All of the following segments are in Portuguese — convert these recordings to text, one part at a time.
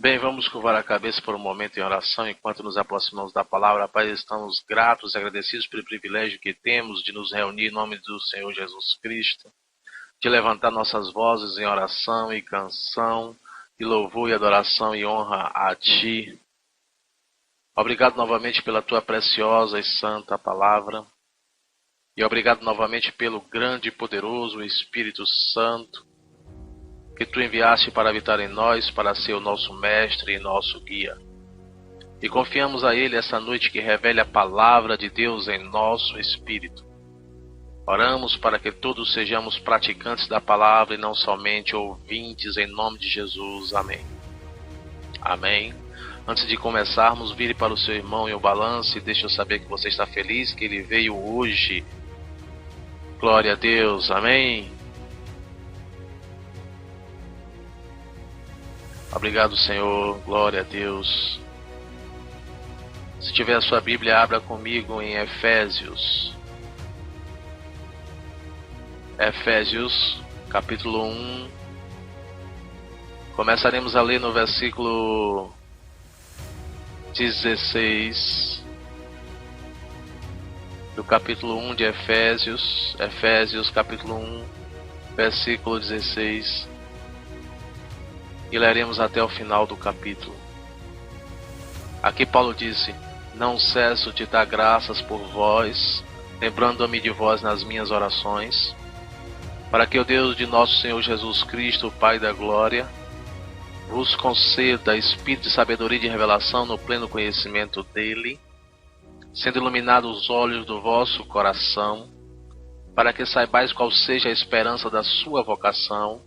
Bem, vamos curvar a cabeça por um momento em oração enquanto nos aproximamos da palavra. Pai, estamos gratos e agradecidos pelo privilégio que temos de nos reunir em nome do Senhor Jesus Cristo, de levantar nossas vozes em oração e canção, de louvor e adoração e honra a Ti. Obrigado novamente pela Tua preciosa e santa palavra. E obrigado novamente pelo grande e poderoso Espírito Santo, que Tu enviaste para habitar em nós, para ser o nosso mestre e nosso guia. E confiamos a Ele essa noite que revele a palavra de Deus em nosso espírito. Oramos para que todos sejamos praticantes da palavra e não somente ouvintes, em nome de Jesus. Amém. Amém. Antes de começarmos, vire para o seu irmão em o balanço e deixe eu saber que você está feliz, que ele veio hoje. Glória a Deus. Amém. Obrigado, Senhor. Glória a Deus. Se tiver a sua Bíblia, abra comigo em Efésios. Efésios, capítulo 1. Começaremos a ler no versículo 16 do capítulo 1 de Efésios. Efésios, capítulo 1, versículo 16. E leremos até o final do capítulo. Aqui Paulo disse: não cesso de dar graças por vós, lembrando-me de vós nas minhas orações, para que o Deus de nosso Senhor Jesus Cristo, o Pai da glória, vos conceda espírito de sabedoria e de revelação no pleno conhecimento dele, sendo iluminados os olhos do vosso coração, para que saibais qual seja a esperança da sua vocação,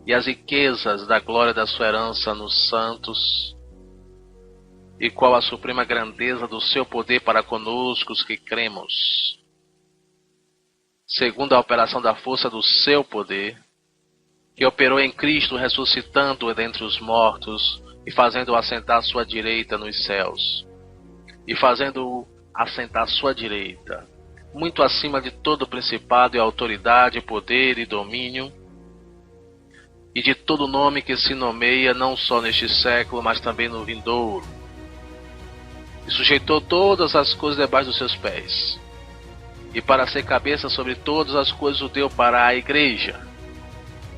e as riquezas da glória da sua herança nos santos, e qual a suprema grandeza do seu poder para conosco os que cremos, segundo a operação da força do seu poder, que operou em Cristo, ressuscitando-o dentre os mortos, e fazendo-o assentar à sua direita nos céus, e fazendo-o assentar à sua direita, muito acima de todo principado e autoridade, poder e domínio, e de todo nome que se nomeia, não só neste século, mas também no vindouro. E sujeitou todas as coisas debaixo dos seus pés. E para ser cabeça sobre todas as coisas o deu para a igreja,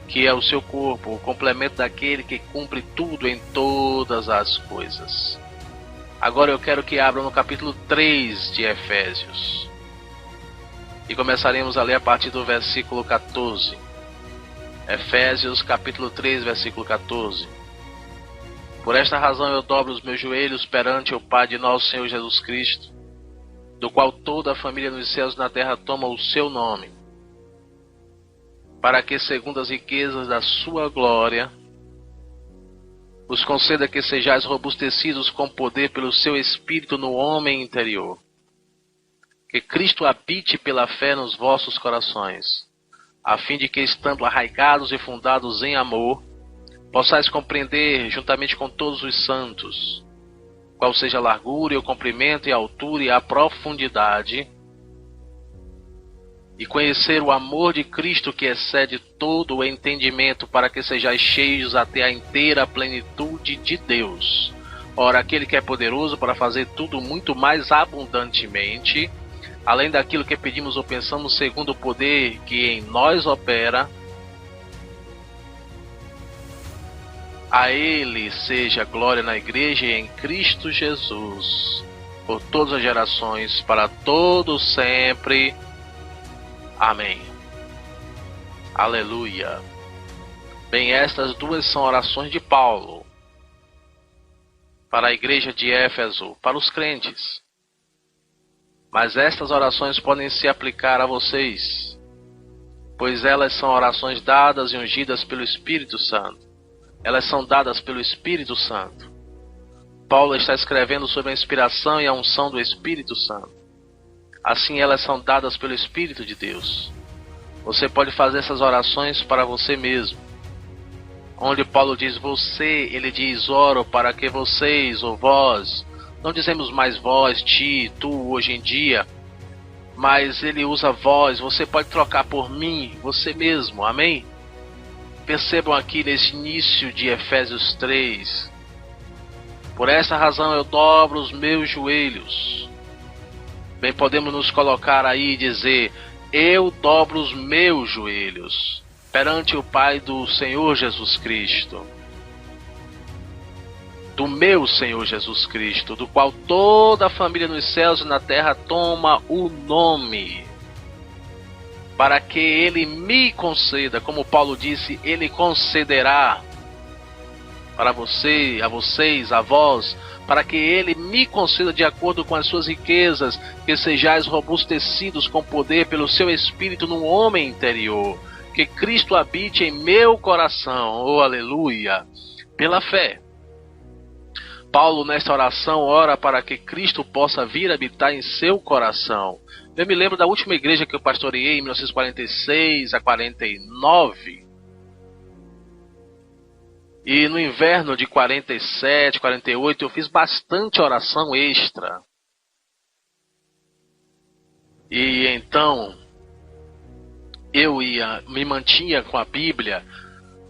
que é o seu corpo, o complemento daquele que cumpre tudo em todas as coisas. Agora eu quero que abram no capítulo 3 de Efésios. E começaremos a ler a partir do versículo 14. Efésios capítulo 3, versículo 14. Por esta razão eu dobro os meus joelhos perante o Pai de nosso Senhor Jesus Cristo, do qual toda a família nos céus e na terra toma o seu nome, para que, segundo as riquezas da sua glória, vos conceda que sejais robustecidos com poder pelo seu Espírito no homem interior, que Cristo habite pela fé nos vossos corações, a fim de que, estando arraigados e fundados em amor, possais compreender, juntamente com todos os santos, qual seja a largura e o comprimento e a altura e a profundidade, e conhecer o amor de Cristo que excede todo o entendimento, para que sejais cheios até a inteira plenitude de Deus. Ora, aquele que é poderoso para fazer tudo muito mais abundantemente, além daquilo que pedimos ou pensamos, segundo o poder que em nós opera, a Ele seja glória na Igreja e em Cristo Jesus, por todas as gerações, para todos sempre. Amém. Aleluia. Bem, estas duas são orações de Paulo para a igreja de Éfeso, para os crentes. Mas estas orações podem se aplicar a vocês, pois elas são orações dadas e ungidas pelo Espírito Santo. Elas são dadas pelo Espírito Santo. Paulo está escrevendo sobre a inspiração e a unção do Espírito Santo. Assim elas são dadas pelo Espírito de Deus. Você pode fazer essas orações para você mesmo. Onde Paulo diz você, ele diz oro para que vocês ou vós. Não dizemos mais vós, ti, tu, hoje em dia, mas ele usa vós. Você pode trocar por mim, você mesmo, amém? Percebam aqui nesse início de Efésios 3, Por essa razão eu dobro os meus joelhos. Bem, podemos nos colocar aí e dizer: eu dobro os meus joelhos perante o Pai do Senhor Jesus Cristo, do meu Senhor Jesus Cristo, do qual toda a família nos céus e na terra toma o nome, para que Ele me conceda, como Paulo disse, Ele concederá para você, a vocês, a vós, para que Ele me conceda de acordo com as suas riquezas, que sejais robustecidos com poder pelo seu Espírito no homem interior, que Cristo habite em meu coração, oh aleluia, pela fé. Paulo, nesta oração, ora para que Cristo possa vir habitar em seu coração. Eu me lembro da última igreja que eu pastoreei, em 1946 a 49. E no inverno de 47, 48, eu fiz bastante oração extra. E então, eu me mantinha com a Bíblia,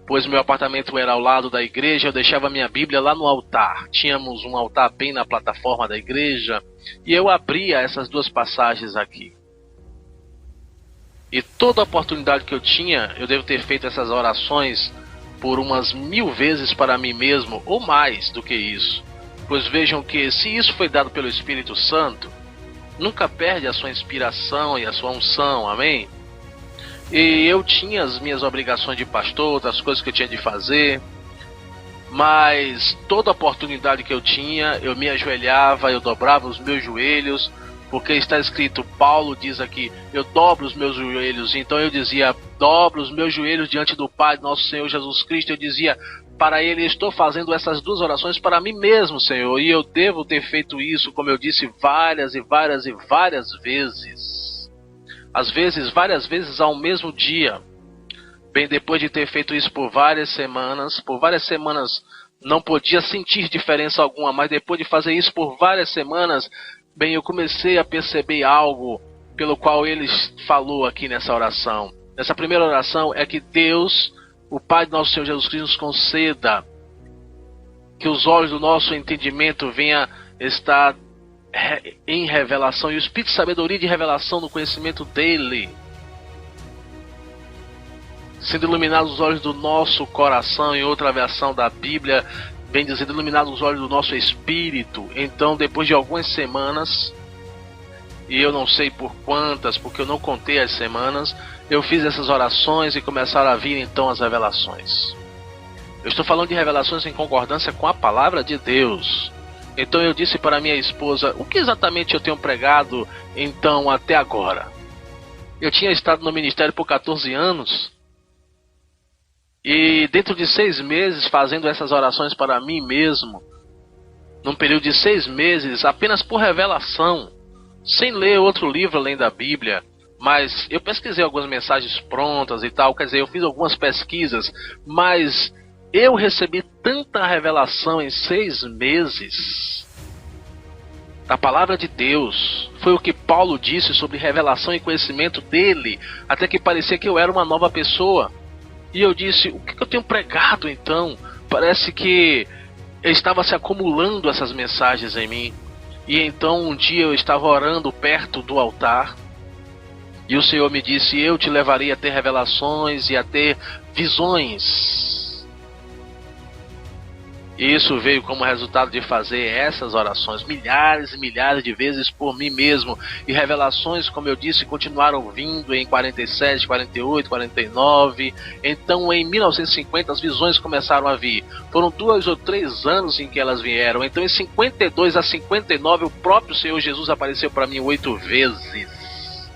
pois meu apartamento era ao lado da igreja, eu deixava minha Bíblia lá no altar. Tínhamos um altar bem na plataforma da igreja, e eu abria essas duas passagens aqui. E toda oportunidade que eu tinha, eu devo ter feito essas orações por umas 1000 vezes para mim mesmo, ou mais do que isso. Pois vejam que, se isso foi dado pelo Espírito Santo, nunca perde a sua inspiração e a sua unção, amém? E eu tinha as minhas obrigações de pastor, outras coisas que eu tinha de fazer, mas toda oportunidade que eu tinha, eu me ajoelhava, eu dobrava os meus joelhos, porque está escrito, Paulo diz aqui, eu dobro os meus joelhos. Então eu dizia, dobro os meus joelhos diante do Pai, nosso Senhor Jesus Cristo. Eu dizia para Ele, estou fazendo essas duas orações para mim mesmo, Senhor, e eu devo ter feito isso, como eu disse, várias e várias e várias vezes. Às vezes, várias vezes ao mesmo dia. Bem, depois de ter feito isso por várias semanas não podia sentir diferença alguma, mas depois de fazer isso por várias semanas, bem, eu comecei a perceber algo pelo qual ele falou aqui nessa oração. Nessa primeira oração é que Deus, o Pai do nosso Senhor Jesus Cristo, nos conceda que os olhos do nosso entendimento venham estar em revelação, e o Espírito de sabedoria e de revelação no conhecimento dele, sendo iluminados os olhos do nosso coração. Em outra versão da Bíblia vem dizendo, iluminados os olhos do nosso espírito. Então, depois de algumas semanas, e eu não sei por quantas, porque eu não contei as semanas, eu fiz essas orações e começaram a vir então as revelações. Eu estou falando de revelações em concordância com a palavra de Deus. Então eu disse para minha esposa, o que exatamente eu tenho pregado então até agora? Eu tinha estado no ministério por 14 anos, e dentro de 6 meses fazendo essas orações para mim mesmo, num período de 6 meses, apenas por revelação, sem ler outro livro além da Bíblia, mas eu pesquisei algumas mensagens prontas e tal, quer dizer, eu fiz algumas pesquisas, mas eu recebi tanta revelação em 6 meses da palavra de Deus. Foi o que Paulo disse sobre revelação e conhecimento dele, até que parecia que eu era uma nova pessoa. E eu disse, o que eu tenho pregado então? Parece que estava se acumulando essas mensagens em mim. E então um dia eu estava orando perto do altar, e o Senhor me disse, eu te levarei a ter revelações e a ter visões. E isso veio como resultado de fazer essas orações milhares e milhares de vezes por mim mesmo. E revelações, como eu disse, continuaram vindo em 47, 48, 49. Então em 1950 as visões começaram a vir. Foram 2 ou 3 anos em que elas vieram. Então em 52 a 59 o próprio Senhor Jesus apareceu para mim 8 vezes.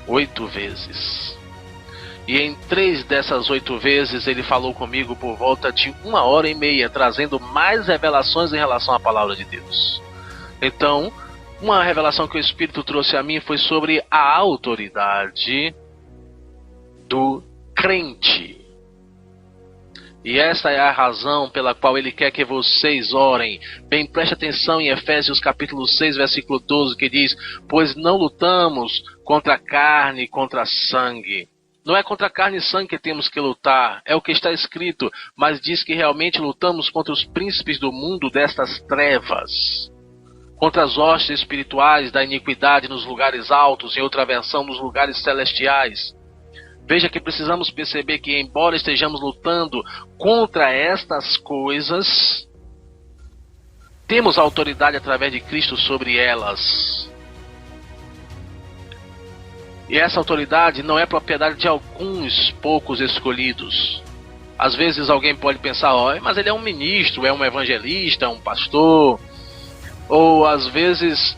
8 vezes. E em 3 dessas 8 vezes ele falou comigo por volta de 1h30, trazendo mais revelações em relação à palavra de Deus. Então, uma revelação que o Espírito trouxe a mim foi sobre a autoridade do crente. E essa é a razão pela qual ele quer que vocês orem. Bem, preste atenção em Efésios capítulo 6, versículo 12, que diz, pois não lutamos contra a carne e contra sangue, Não é contra carne e sangue que temos que lutar, é o que está escrito, mas diz que realmente lutamos contra os príncipes do mundo destas trevas, contra as hostes espirituais da iniquidade nos lugares altos, em outra versão, nos lugares celestiais. Veja que precisamos perceber que, embora estejamos lutando contra estas coisas, temos autoridade através de Cristo sobre elas. E essa autoridade não é propriedade de alguns poucos escolhidos. Às vezes alguém pode pensar, mas ele é um ministro, é um evangelista, é um pastor. Ou às vezes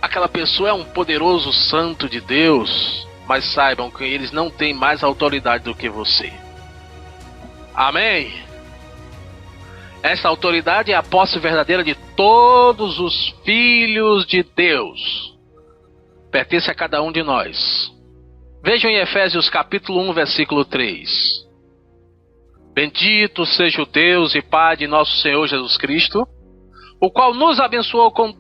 aquela pessoa é um poderoso santo de Deus. Mas saibam que eles não têm mais autoridade do que você. Amém? Essa autoridade é a posse verdadeira de todos os filhos de Deus. Pertence a cada um de nós. Vejam em Efésios capítulo 1, versículo 3. Bendito seja o Deus e Pai de nosso Senhor Jesus Cristo, o qual nos abençoou com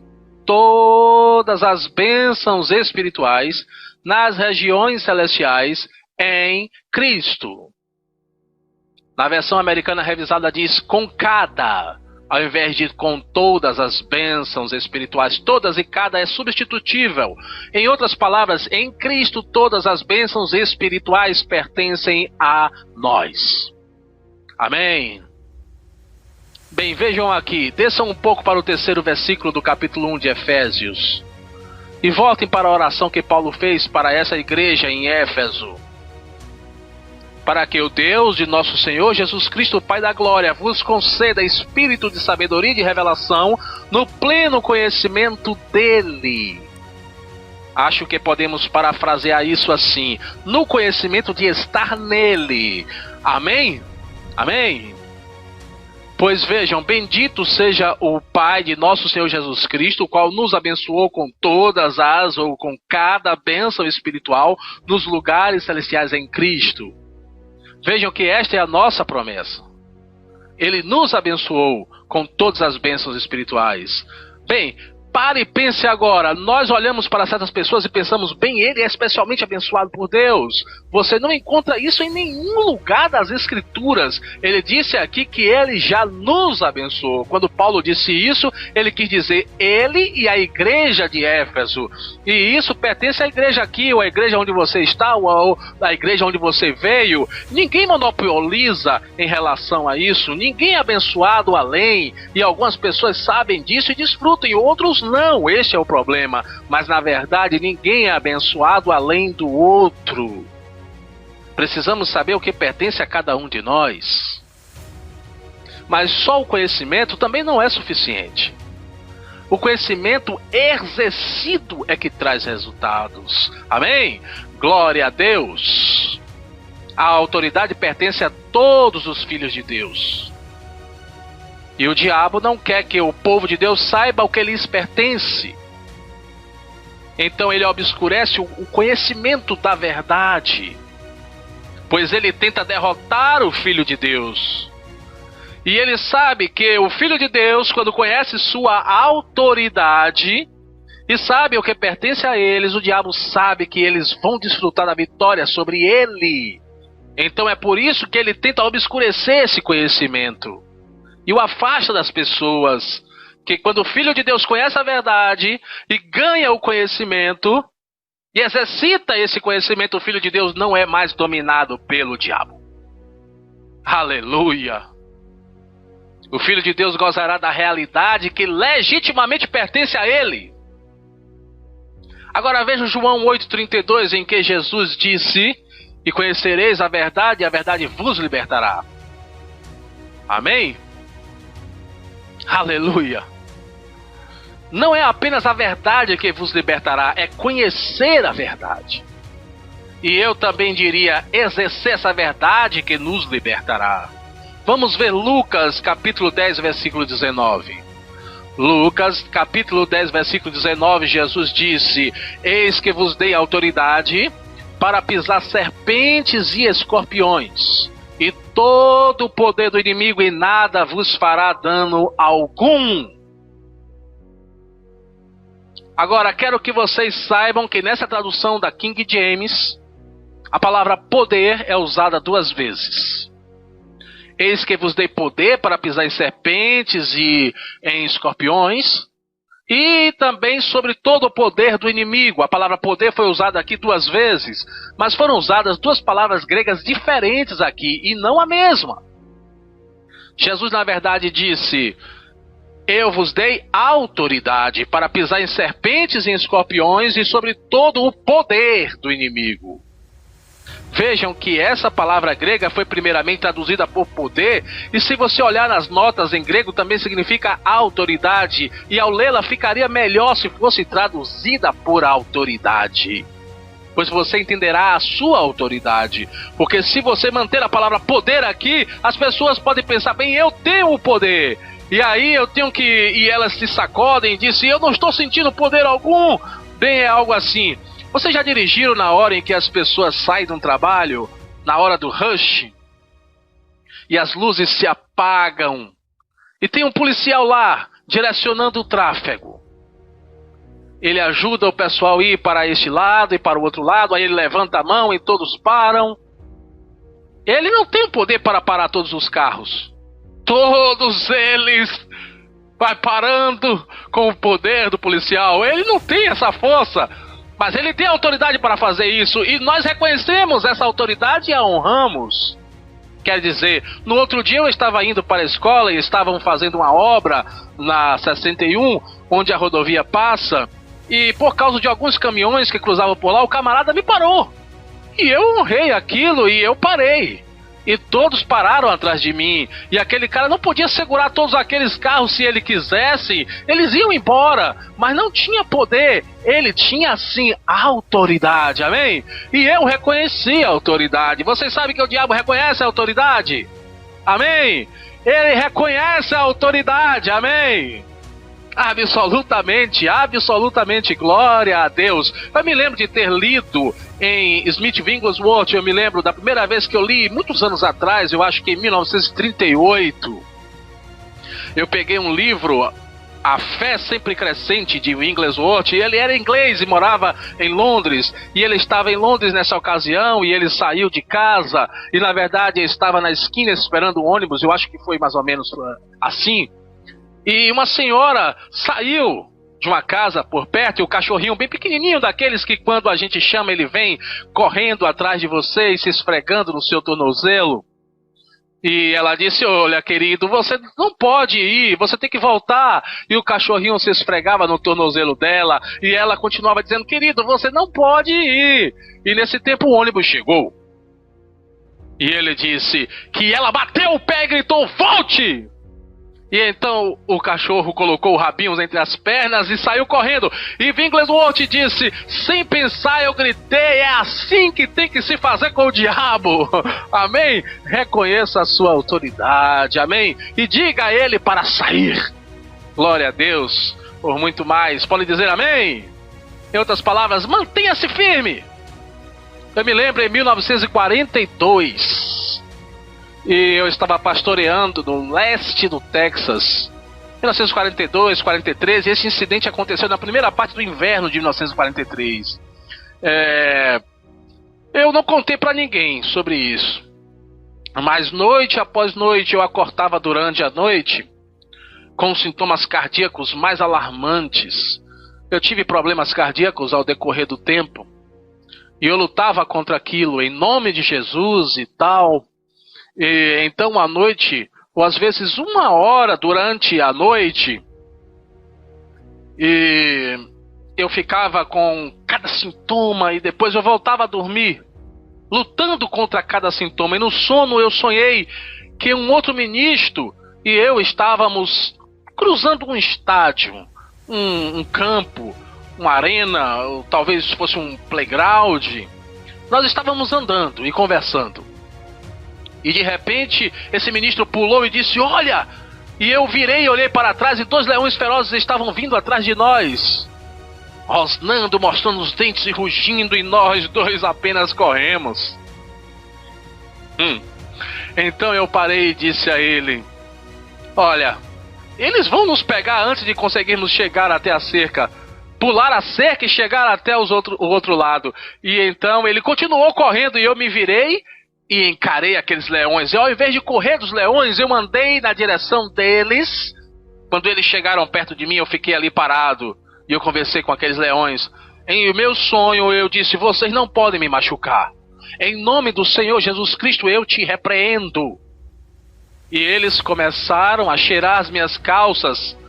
todas as bênçãos espirituais nas regiões celestiais em Cristo. Na versão americana revisada diz com cada, ao invés de com todas as bênçãos espirituais. Todas e cada é substitutível. Em outras palavras, em Cristo todas as bênçãos espirituais pertencem a nós. Amém? Bem, vejam aqui, desçam um pouco para o 3º versículo do capítulo 1 de Efésios. E voltem para a oração que Paulo fez para essa igreja em Éfeso. Para que o Deus de nosso Senhor Jesus Cristo, Pai da Glória, vos conceda espírito de sabedoria e de revelação no pleno conhecimento dele. Acho que podemos parafrasear isso assim: no conhecimento de estar nele. Amém? Amém? Pois vejam, bendito seja o Pai de nosso Senhor Jesus Cristo, o qual nos abençoou com todas as, ou com cada bênção espiritual nos lugares celestiais em Cristo. Vejam que esta é a nossa promessa. Ele nos abençoou com todas as bênçãos espirituais. Bem, pare e pense agora. Nós olhamos para certas pessoas e pensamos, bem, ele é especialmente abençoado por Deus. Você não encontra isso em nenhum lugar das Escrituras. Ele disse aqui que ele já nos abençoou. Quando Paulo disse isso, ele quis dizer ele e a igreja de Éfeso. E isso pertence à igreja aqui, ou à igreja onde você está, ou à igreja onde você veio. Ninguém monopoliza em relação a isso. Ninguém é abençoado além. E algumas pessoas sabem disso e desfrutam, e outros não. Este é o problema. Mas na verdade ninguém é abençoado além do outro. Precisamos saber o que pertence a cada um de nós. Mas só o conhecimento também não é suficiente. O conhecimento exercido é que traz resultados. Amém? Glória a Deus. A autoridade pertence a todos os filhos de Deus. E o diabo não quer que o povo de Deus saiba o que lhes pertence. Então ele obscurece o conhecimento da verdade, pois ele tenta derrotar o Filho de Deus. E ele sabe que o Filho de Deus, quando conhece sua autoridade e sabe o que pertence a eles, o diabo sabe que eles vão desfrutar da vitória sobre ele. Então é por isso que ele tenta obscurecer esse conhecimento e o afasta das pessoas. Que quando o Filho de Deus conhece a verdade e ganha o conhecimento e exercita esse conhecimento, o Filho de Deus não é mais dominado pelo diabo. Aleluia! O Filho de Deus gozará da realidade que legitimamente pertence a ele. Agora veja João 8,32, em que Jesus disse: e conhecereis a verdade, e a verdade vos libertará. Amém? Aleluia! Não é apenas a verdade que vos libertará, é conhecer a verdade. E eu também diria, exercer essa verdade que nos libertará. Vamos ver Lucas capítulo 10, versículo 19. Lucas capítulo 10, versículo 19, Jesus disse: eis que vos dei autoridade para pisar serpentes e escorpiões, e todo o poder do inimigo, e nada vos fará dano algum. Agora, quero que vocês saibam que nessa tradução da King James, A palavra poder é usada 2 vezes. Eis que vos dei poder para pisar em serpentes e em escorpiões, e também sobre todo o poder do inimigo. A palavra poder foi usada aqui 2 vezes, mas foram usadas 2 palavras gregas diferentes aqui, e não a mesma. Jesus, na verdade, disse: eu vos dei autoridade para pisar em serpentes e em escorpiões e sobre todo o poder do inimigo. Vejam que essa palavra grega foi primeiramente traduzida por poder, e se você olhar nas notas em grego também significa autoridade, e ao lê-la ficaria melhor se fosse traduzida por autoridade, pois você entenderá a sua autoridade. Porque se você manter a palavra poder aqui, as pessoas podem pensar: bem, eu tenho o poder, e aí eu tenho que... e elas se sacodem e dizem: eu não estou sentindo poder algum. Bem, é algo assim. Vocês já dirigiram na hora em que as pessoas saem de um trabalho, na hora do rush, e as luzes se apagam, e tem um policial lá, direcionando o tráfego. Ele ajuda o pessoal a ir para este lado e para o outro lado, aí ele levanta a mão e todos param. Ele não tem o poder para parar todos os carros. Todos eles vai parando com o poder do policial. Ele não tem essa força, mas ele tem autoridade para fazer isso, e nós reconhecemos essa autoridade e a honramos. Quer dizer, no outro dia eu estava indo para a escola e estavam fazendo uma obra na 61, onde a rodovia passa, e por causa de alguns caminhões que cruzavam por lá, o camarada me parou. E eu honrei aquilo e eu parei. E todos pararam atrás de mim. E aquele cara não podia segurar todos aqueles carros se ele quisesse. Eles iam embora, mas não tinha poder. Ele tinha sim autoridade, amém? E eu reconheci a autoridade. Vocês sabem que o diabo reconhece a autoridade? Amém? Ele reconhece a autoridade, amém? Absolutamente, absolutamente, glória a Deus. Eu me lembro de ter lido em Smith Wigglesworth, eu me lembro da primeira vez que eu li, muitos anos atrás, eu acho que em 1938. Eu peguei um livro, A Fé Sempre Crescente, de Wigglesworth, e ele era inglês e morava em Londres, e ele estava em Londres nessa ocasião, e ele saiu de casa, e na verdade ele estava na esquina esperando o ônibus, eu acho que foi mais ou menos assim. E uma senhora saiu de uma casa por perto, e o cachorrinho bem pequenininho, daqueles que quando a gente chama ele vem correndo atrás de você e se esfregando no seu tornozelo. E ela disse: olha, querido, você não pode ir, você tem que voltar. E o cachorrinho se esfregava no tornozelo dela, e ela continuava dizendo: querido, você não pode ir. E nesse tempo o ônibus chegou. E ele disse que ela bateu o pé e gritou: volte! E então o cachorro colocou o rabinho entre as pernas e saiu correndo. E Wigglesworth disse: sem pensar eu gritei, é assim que tem que se fazer com o diabo. Amém? Reconheça a sua autoridade, amém? E diga a ele para sair. Glória a Deus por muito mais. Pode dizer amém? Em outras palavras, mantenha-se firme. Eu me lembro em 1942... e eu estava pastoreando no leste do Texas, 1942, 43, e esse incidente aconteceu na primeira parte do inverno de 1943. Eu não contei para ninguém sobre isso, mas noite após noite eu acordava durante a noite com sintomas cardíacos mais alarmantes. Eu tive problemas cardíacos ao decorrer do tempo, e eu lutava contra aquilo em nome de Jesus e tal. E então à noite, ou às vezes 1 hora durante a noite, e eu ficava com cada sintoma e depois eu voltava a dormir, lutando contra cada sintoma. E no sono eu sonhei que um outro ministro e eu estávamos cruzando um estádio, um campo, uma arena, ou talvez fosse um playground. Nós estávamos andando e conversando. E de repente, esse ministro pulou e disse: olha! E eu virei e olhei para trás e 2 leões ferozes estavam vindo atrás de nós, rosnando, mostrando os dentes e rugindo, e nós 2 apenas corremos. Então eu parei e disse a ele: olha, eles vão nos pegar antes de conseguirmos chegar até a cerca. pular a cerca e chegar até o outro lado. E então ele continuou correndo e eu me virei e encarei aqueles leões. E ao invés de correr dos leões, eu andei na direção deles. Quando eles chegaram perto de mim, eu fiquei ali parado e eu conversei com aqueles leões. Em meu sonho eu disse: vocês não podem me machucar. Em nome do Senhor Jesus Cristo eu te repreendo. E eles começaram a cheirar as minhas calças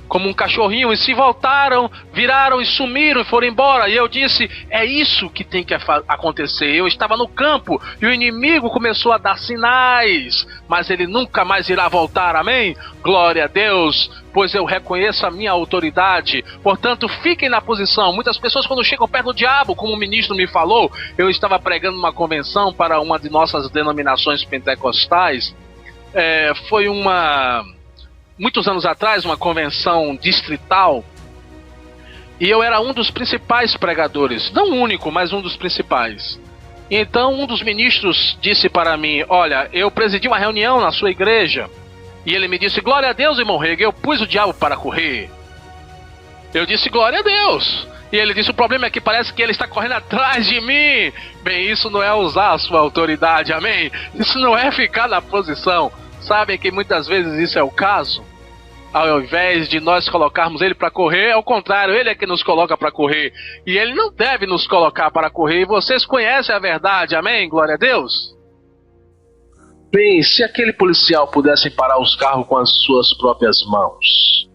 como um cachorrinho e se voltaram, viraram e sumiram e foram embora. E eu disse: é isso que tem que acontecer. Eu estava no campo e o inimigo começou a dar sinais, mas ele nunca mais irá voltar, amém? Glória a Deus, pois eu reconheço a minha autoridade. Portanto, fiquem na posição. Muitas pessoas, quando chegam perto do diabo, como o ministro me falou, eu estava pregando uma convenção para uma de nossas denominações pentecostais. Foi muitos anos atrás, uma convenção distrital, e eu era um dos principais pregadores, não o único, mas um dos principais. E então um dos ministros disse para mim: olha, eu presidi uma reunião na sua igreja, e ele me disse: glória a Deus, irmão Rega, eu pus o diabo para correr. Eu disse: glória a Deus. E ele disse: o problema é que parece que ele está correndo atrás de mim. Bem, isso não é usar a sua autoridade, amém? Isso não é ficar na posição. Sabem que muitas vezes isso é o caso? Ao invés de nós colocarmos ele para correr, ao contrário, ele é que nos coloca para correr. E ele não deve nos colocar para correr. E vocês conhecem a verdade, amém? Glória a Deus. Bem, se aquele policial pudesse parar os carros com as suas próprias mãos,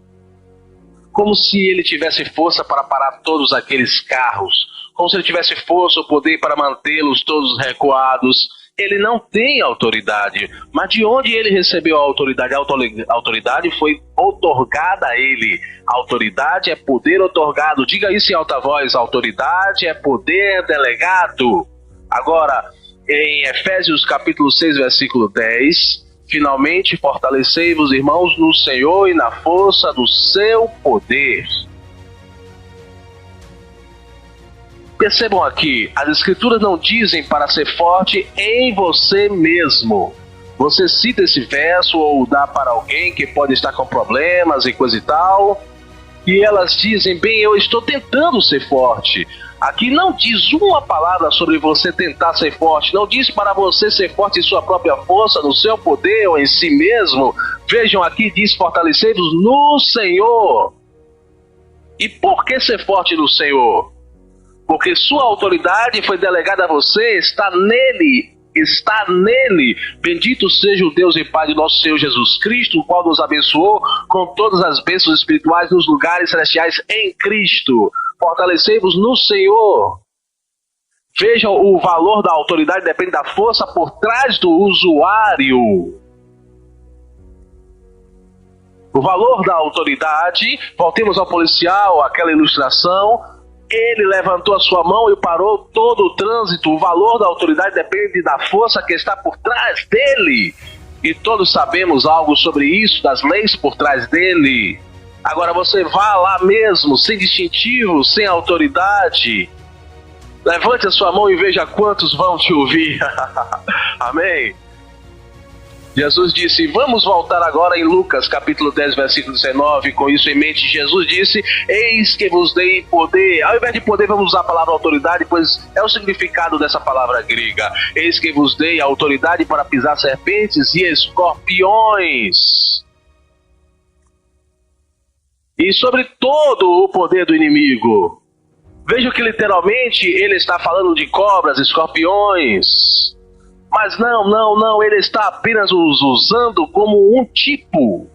como se ele tivesse força para parar todos aqueles carros, como se ele tivesse força ou poder para mantê-los todos recuados, ele não tem autoridade. Mas de onde ele recebeu a autoridade? A autoridade foi outorgada a ele. A autoridade é poder outorgado. Diga isso em alta voz: autoridade é poder delegado. Agora, em Efésios capítulo 6, versículo 10, finalmente fortalecei-vos, irmãos, no Senhor e na força do seu poder. Percebam aqui, as escrituras não dizem para ser forte em você mesmo. Você cita esse verso ou dá para alguém que pode estar com problemas e coisa e tal, e elas dizem: bem, eu estou tentando ser forte. Aqui não diz uma palavra sobre você tentar ser forte, não diz para você ser forte em sua própria força, no seu poder ou em si mesmo. Vejam aqui, diz: fortalecei-vos no Senhor. E por que ser forte no Senhor? Porque sua autoridade foi delegada a você, está nele. Bendito seja o Deus e Pai de nosso Senhor Jesus Cristo, o qual nos abençoou com todas as bênçãos espirituais nos lugares celestiais em Cristo. Fortalecei-vos no Senhor. Vejam, o valor da autoridade depende da força por trás do usuário. O valor da autoridade, voltemos ao policial, aquela ilustração. Ele levantou a sua mão e parou todo o trânsito. O valor da autoridade depende da força que está por trás dele. E todos sabemos algo sobre isso, das leis por trás dele. Agora você vá lá mesmo, sem distintivo, sem autoridade. Levante a sua mão e veja quantos vão te ouvir. Amém? Jesus disse, vamos voltar agora em Lucas capítulo 10, versículo 19, com isso em mente, Jesus disse, eis que vos dei poder. Ao invés de poder, vamos usar a palavra autoridade, pois é o significado dessa palavra grega. Eis que vos dei autoridade para pisar serpentes e escorpiões, e sobre todo o poder do inimigo. Veja que literalmente ele está falando de cobras, escorpiões. Mas não, ele está apenas os usando como um tipo.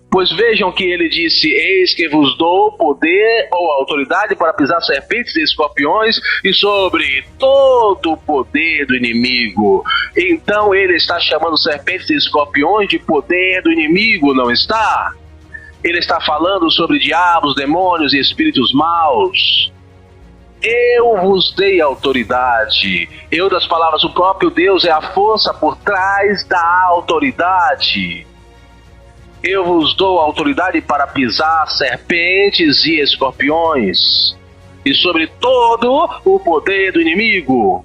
Pois vejam que ele disse, eis que vos dou poder ou autoridade para pisar serpentes e escorpiões e sobre todo o poder do inimigo. Então ele está chamando serpentes e escorpiões de poder do inimigo, não está? Ele está falando sobre diabos, demônios e espíritos maus. Eu vos dei autoridade. Em outras palavras, o próprio Deus é a força por trás da autoridade. Eu vos dou autoridade para pisar serpentes e escorpiões, e sobre todo o poder do inimigo.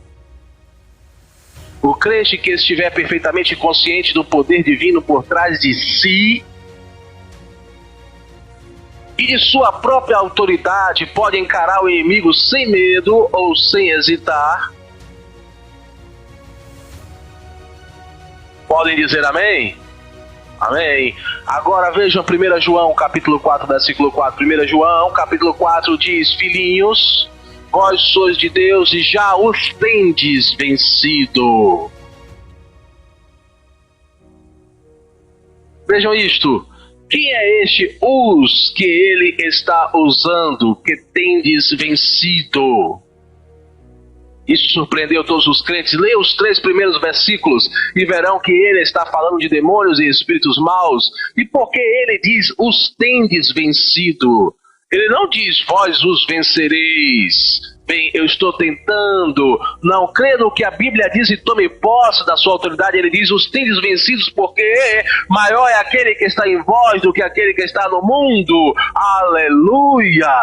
O crente que estiver perfeitamente consciente do poder divino por trás de si, e de sua própria autoridade pode encarar o inimigo sem medo ou sem hesitar? Podem dizer amém? Amém. Agora vejam 1 João capítulo 4, versículo 4. 1 João capítulo 4 diz: filhinhos, vós sois de Deus e já os tendes vencido. Vejam isto. Quem é este os que ele está usando, que tendes vencido? Isso surpreendeu todos os crentes. Leiam os 3 primeiros versículos e verão que ele está falando de demônios e espíritos maus. E por que ele diz os tendes vencido? Ele não diz vós os vencereis. Bem, eu estou tentando. Não, crê no que a Bíblia diz e tome posse da sua autoridade. Ele diz os tendes vencidos porque maior é aquele que está em vós do que aquele que está no mundo. Aleluia!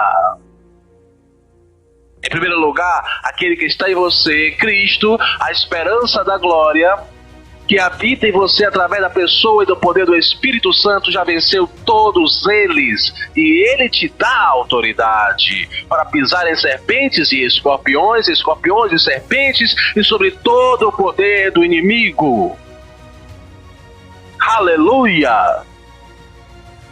Em primeiro lugar, aquele que está em você, Cristo, a esperança da glória, que habita em você através da pessoa e do poder do Espírito Santo, já venceu todos eles. E ele te dá autoridade para pisar em serpentes e escorpiões e serpentes, e sobre todo o poder do inimigo. Aleluia!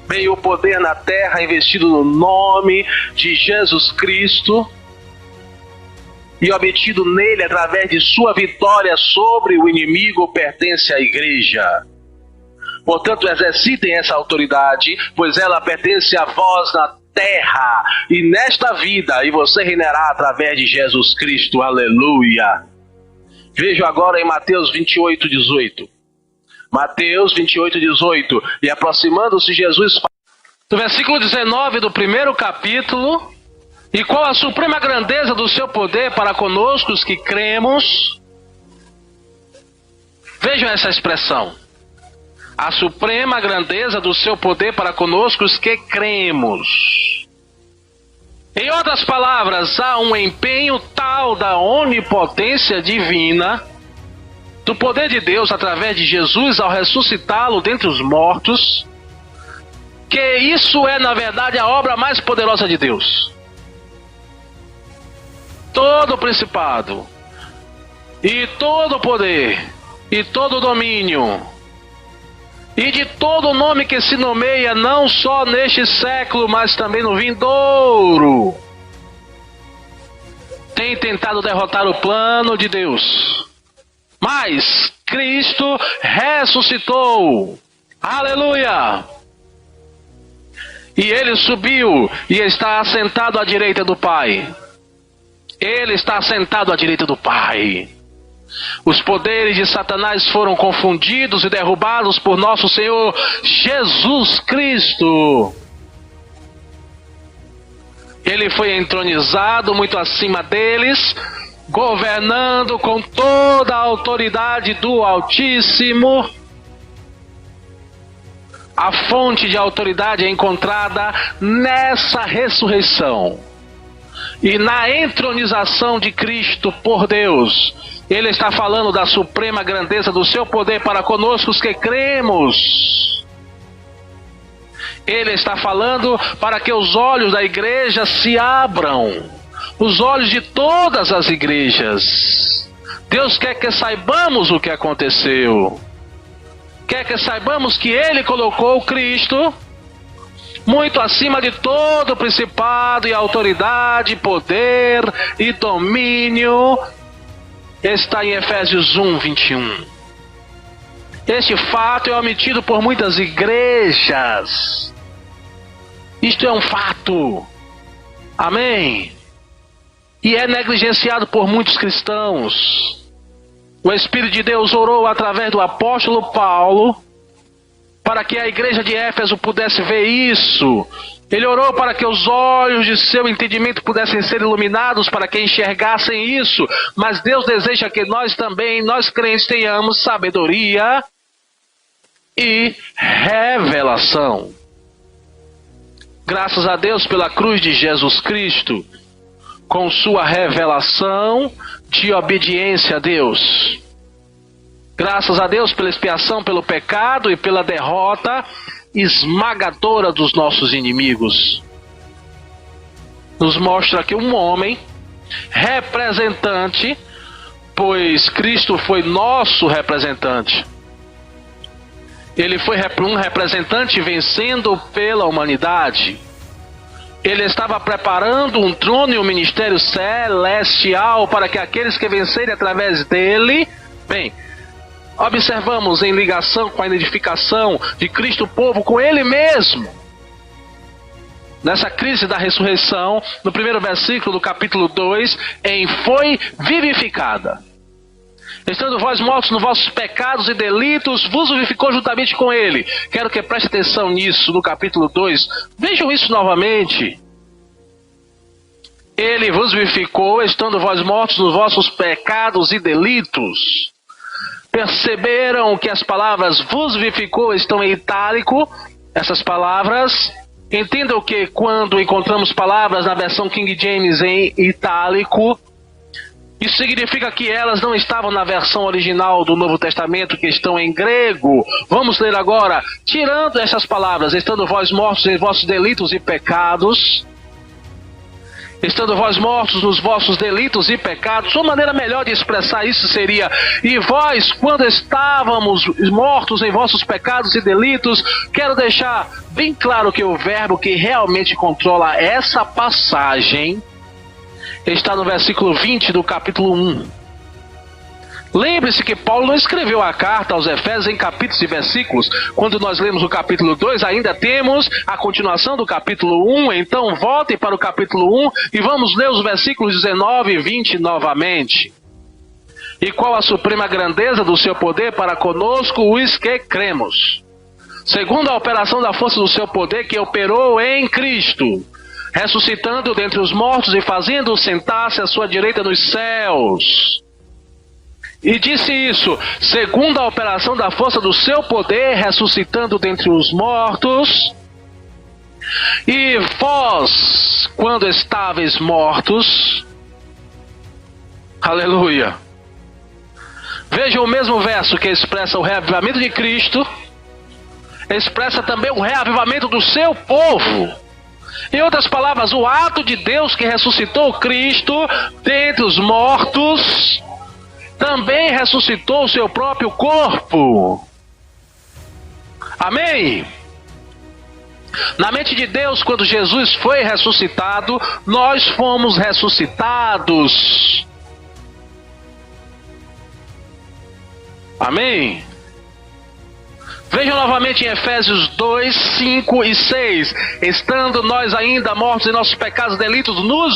Bem, o poder na terra investido no nome de Jesus Cristo, e obtido nele através de sua vitória sobre o inimigo, pertence à igreja. Portanto, exercitem essa autoridade, pois ela pertence a vós na terra e nesta vida, e você reinará através de Jesus Cristo. Aleluia! Vejo agora em Mateus 28, 18. Mateus 28, 18. E aproximando-se Jesus, do versículo 19 do primeiro capítulo: e qual a suprema grandeza do seu poder para conosco os que cremos? Vejam essa expressão. A suprema grandeza do seu poder para conosco os que cremos. Em outras palavras, há um empenho tal da onipotência divina, do poder de Deus através de Jesus ao ressuscitá-lo dentre os mortos, que isso é na verdade a obra mais poderosa de Deus. Todo o principado, e todo o poder, e todo o domínio, e de todo o nome que se nomeia, não só neste século, mas também no vindouro, tem tentado derrotar o plano de Deus. Mas Cristo ressuscitou. Aleluia! E ele subiu e está assentado à direita do Pai. Ele está sentado à direita do Pai. Os poderes de Satanás foram confundidos e derrubados por nosso Senhor Jesus Cristo. Ele foi entronizado muito acima deles, governando com toda a autoridade do Altíssimo. A fonte de autoridade é encontrada nessa ressurreição. E na entronização de Cristo por Deus, ele está falando da suprema grandeza do seu poder para conosco os que cremos. Ele está falando para que os olhos da igreja se abram, os olhos de todas as igrejas. Deus quer que saibamos o que aconteceu. Quer que saibamos que ele colocou Cristo muito acima de todo principado e autoridade, poder e domínio. Está em Efésios 1, 21. Este fato é omitido por muitas igrejas. Isto é um fato. Amém? E é negligenciado por muitos cristãos. O Espírito de Deus orou através do apóstolo Paulo para que a igreja de Éfeso pudesse ver isso. Ele orou para que os olhos de seu entendimento pudessem ser iluminados, para que enxergassem isso. Mas Deus deseja que nós também, nós crentes, tenhamos sabedoria e revelação. Graças a Deus pela cruz de Jesus Cristo, com sua revelação de obediência a Deus. Graças a Deus pela expiação pelo pecado e pela derrota esmagadora dos nossos inimigos. nos mostra que um homem representante, pois Cristo foi nosso representante. Ele foi um representante vencendo pela humanidade. Ele estava preparando um trono e um ministério celestial para que aqueles que vencerem através dele... Bem, observamos em ligação com a identificação de Cristo povo com ele mesmo. Nessa crise da ressurreição, no primeiro versículo do capítulo 2, em foi vivificada. Estando vós mortos nos vossos pecados e delitos, vos vivificou juntamente com ele. Quero que preste atenção nisso, no capítulo 2. Vejam isso novamente. Ele vos vivificou, estando vós mortos nos vossos pecados e delitos. Perceberam que as palavras vos vivificou estão em itálico? Essas palavras, entendam que quando encontramos palavras na versão King James em itálico, isso significa que elas não estavam na versão original do Novo Testamento, que estão em grego. Vamos ler agora. Tirando essas palavras, estando vós mortos em vossos delitos e pecados. Estando vós mortos nos vossos delitos e pecados. Uma maneira melhor de expressar isso seria: e vós, quando estávamos mortos em vossos pecados e delitos. Quero deixar bem claro que o verbo que realmente controla essa passagem está no versículo 20 do capítulo 1. Lembre-se que Paulo não escreveu a carta aos Efésios em capítulos e versículos. Quando nós lemos o capítulo 2, ainda temos a continuação do capítulo 1. Então voltem para o capítulo 1 e vamos ler os versículos 19 e 20 novamente. E qual a suprema grandeza do seu poder para conosco, os que cremos, segundo a operação da força do seu poder que operou em Cristo, ressuscitando dentre os mortos e fazendo-o sentar-se à sua direita nos céus. E disse isso, segundo a operação da força do seu poder, ressuscitando dentre os mortos. E vós, quando estáveis mortos... Aleluia. Vejam o mesmo verso que expressa o reavivamento de Cristo, expressa também o reavivamento do seu povo. Em outras palavras, o ato de Deus que ressuscitou Cristo dentre os mortos, também ressuscitou o seu próprio corpo. Amém? Na mente de Deus, quando Jesus foi ressuscitado, nós fomos ressuscitados. Amém? Vejam novamente em Efésios 2, 5 e 6. Estando nós ainda mortos em nossos pecados e delitos, nos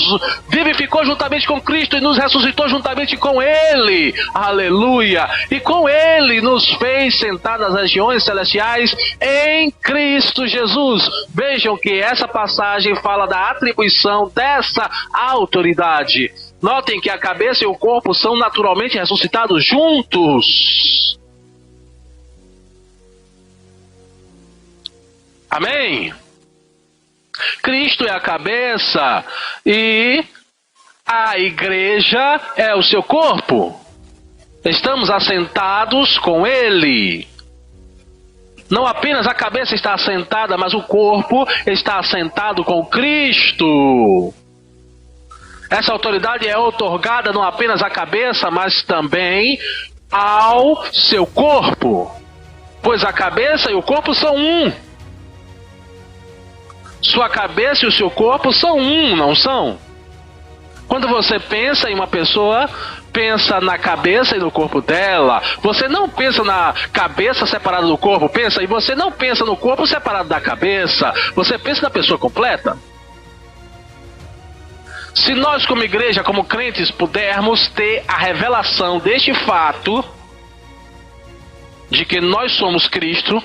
vivificou juntamente com Cristo e nos ressuscitou juntamente com Ele. Aleluia! E com Ele nos fez sentar nas regiões celestiais em Cristo Jesus. Vejam que essa passagem fala da atribuição dessa autoridade. Notem que a cabeça e o corpo são naturalmente ressuscitados juntos. Amém? Cristo é a cabeça e a igreja é o seu corpo. Estamos assentados com Ele. Não apenas a cabeça está assentada, mas o corpo está assentado com Cristo. Essa autoridade é outorgada não apenas à cabeça, mas também ao seu corpo. Pois a cabeça e o corpo são um. Sua cabeça e o seu corpo são um, não são? Quando você pensa em uma pessoa, pensa na cabeça e no corpo dela. Você não pensa na cabeça separada do corpo, pensa, e você não pensa no corpo separado da cabeça. Você pensa na pessoa completa. Se nós como igreja, como crentes, pudermos ter a revelação deste fato, de que nós somos Cristo.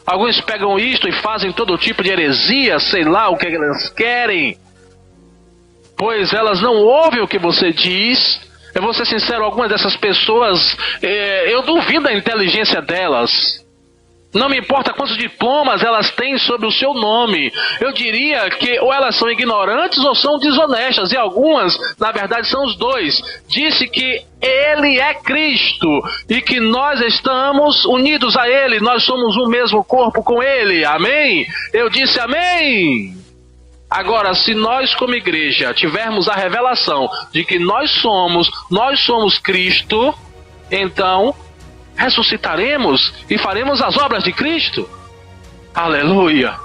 Alguns pegam isto e fazem todo tipo de heresia, sei lá o que elas querem, pois elas não ouvem o que você diz. Eu vou ser sincero, algumas dessas pessoas, eu duvido da inteligência delas. Não me importa quantos diplomas elas têm sobre o seu nome. Eu diria que ou elas são ignorantes ou são desonestas. E algumas, na verdade, são os dois. Disse que Ele é Cristo e que nós estamos unidos a Ele. Nós somos um mesmo corpo com Ele. Amém? Eu disse amém. Agora, se nós como igreja tivermos a revelação de que nós somos Cristo, então ressuscitaremos e faremos as obras de Cristo. Aleluia!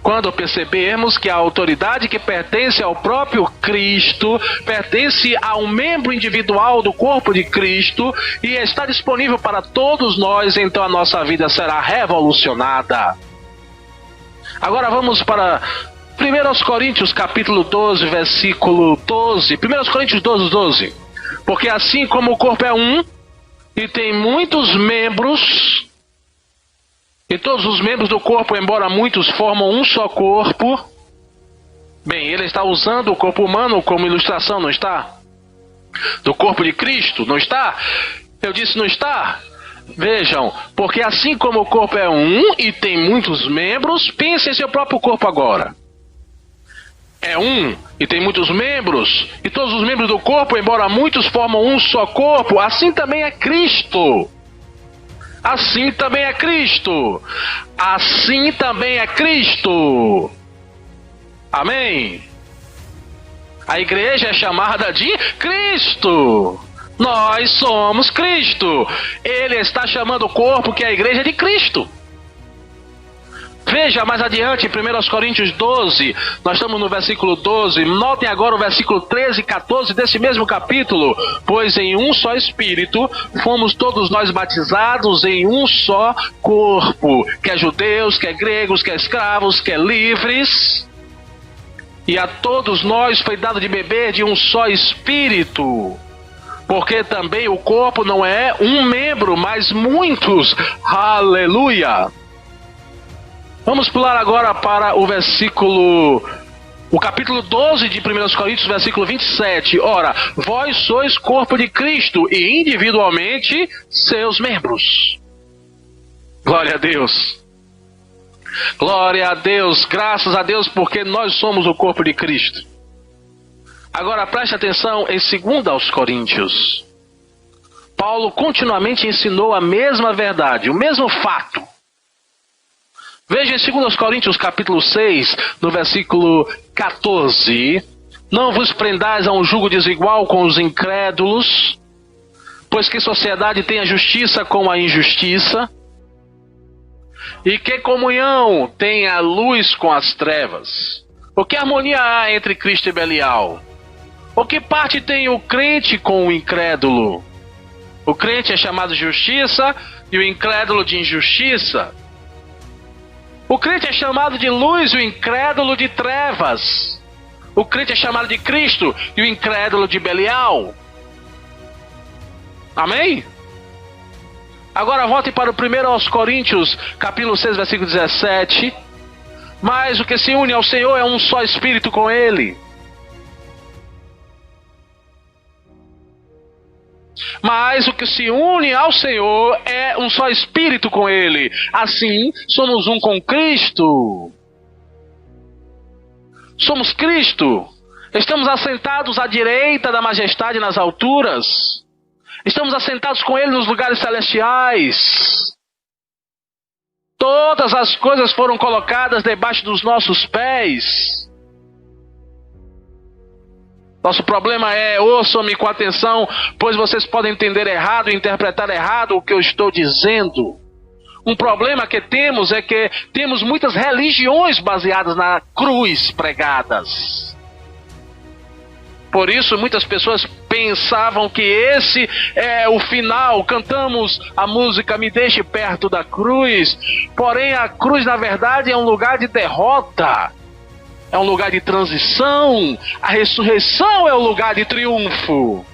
Quando percebermos que a autoridade que pertence ao próprio Cristo, pertence a um membro individual do corpo de Cristo e está disponível para todos nós, então a nossa vida será revolucionada. Agora vamos para 1 Coríntios capítulo 12, versículo 12. 1 Coríntios 12, 12. Porque assim como o corpo é um e tem muitos membros, e todos os membros do corpo, embora muitos, formam um só corpo. Bem, ele está usando o corpo humano como ilustração, não está? Do corpo de Cristo, não está? Eu disse não está? Vejam, porque assim como o corpo é um e tem muitos membros, pense em seu próprio corpo agora. É um e tem muitos membros, e todos os membros do corpo, embora muitos, formam um só corpo. Assim também é Cristo. Assim também é Cristo. Assim também é Cristo. Amém? A igreja é chamada de Cristo. Nós somos Cristo. Ele está chamando o corpo que é a igreja de Cristo. Veja mais adiante, em 1 Coríntios 12, nós estamos no versículo 12, notem agora o versículo 13 e 14 desse mesmo capítulo. Pois em um só Espírito fomos todos nós batizados em um só corpo, quer judeus, quer gregos, quer escravos, quer livres. E a todos nós foi dado de beber de um só Espírito. Porque também o corpo não é um membro, mas muitos. Aleluia! Vamos pular agora para o capítulo 12 de 1 Coríntios, versículo 27. Ora, vós sois corpo de Cristo e individualmente seus membros. Glória a Deus. Glória a Deus, graças a Deus, porque nós somos o corpo de Cristo. Agora preste atenção em 2 Coríntios. Paulo continuamente ensinou a mesma verdade, o mesmo fato. Veja em 2 Coríntios capítulo 6, no versículo 14. Não vos prendais a um jugo desigual com os incrédulos, pois que sociedade tem a justiça com a injustiça? E que comunhão tem a luz com as trevas? O que harmonia há entre Cristo e Belial? O que parte tem o crente com o incrédulo? O crente é chamado de justiça e o incrédulo de injustiça. O crente é chamado de luz e o incrédulo de trevas. O crente é chamado de Cristo e o incrédulo de Belial. Amém? Agora volte para o 1 Coríntios, capítulo 6, versículo 17. Mas o que se une ao Senhor é um só Espírito com Ele. Mas o que se une ao Senhor é um só Espírito com Ele. Assim, somos um com Cristo. Somos Cristo. Estamos assentados à direita da majestade nas alturas. Estamos assentados com Ele nos lugares celestiais. Todas as coisas foram colocadas debaixo dos nossos pés. Nosso problema é, ouçam-me com atenção, pois vocês podem entender errado e interpretar errado o que eu estou dizendo. Um problema que temos é que temos muitas religiões baseadas na cruz pregadas. Por isso, muitas pessoas pensavam que esse é o final. Cantamos a música Me Deixe Perto da Cruz. Porém, a cruz, na verdade, é um lugar de derrota. É um lugar de transição. A ressurreição é o lugar de triunfo.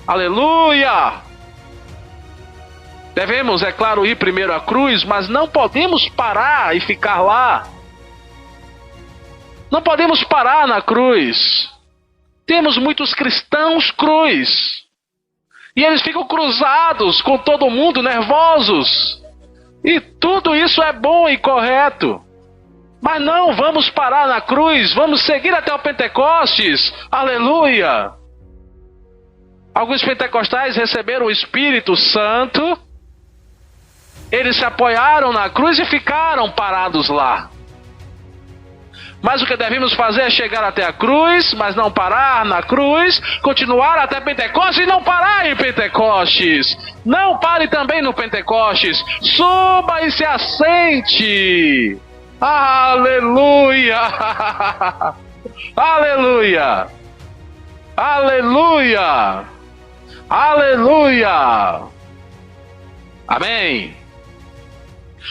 Aleluia! Devemos, é claro, ir primeiro à cruz, mas não podemos parar e ficar lá. Não podemos parar na cruz. Temos muitos cristãos cruz. E eles ficam cruzados com todo mundo, nervosos. E tudo isso é bom e correto. Mas não vamos parar na cruz, vamos seguir até o Pentecostes. Aleluia! Alguns pentecostais receberam o Espírito Santo. Eles se apoiaram na cruz e ficaram parados lá. Mas o que devemos fazer é chegar até a cruz, mas não parar na cruz, continuar até Pentecostes e não parar em Pentecostes. Não pare também no Pentecostes. Suba e se assente. Aleluia! Aleluia! Aleluia! Aleluia! Amém!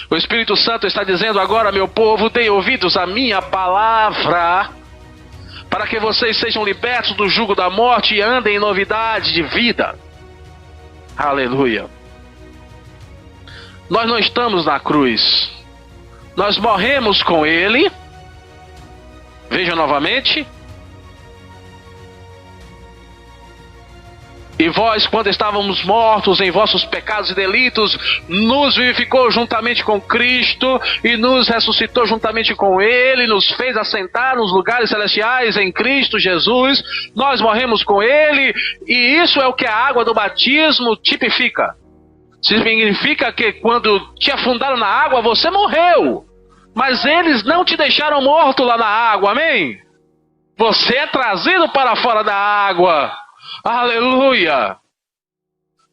O Espírito Santo está dizendo agora, meu povo, deem ouvidos à minha palavra, para que vocês sejam libertos do jugo da morte e andem em novidade de vida. Aleluia! Nós não estamos na cruz. Nós morremos com Ele. Vejam novamente. E vós, quando estávamos mortos em vossos pecados e delitos, nos vivificou juntamente com Cristo e nos ressuscitou juntamente com Ele, nos fez assentar nos lugares celestiais em Cristo Jesus. Nós morremos com Ele, e isso é o que a água do batismo tipifica. Significa que quando te afundaram na água, você morreu. Mas eles não te deixaram morto lá na água, amém? Você é trazido para fora da água. Aleluia!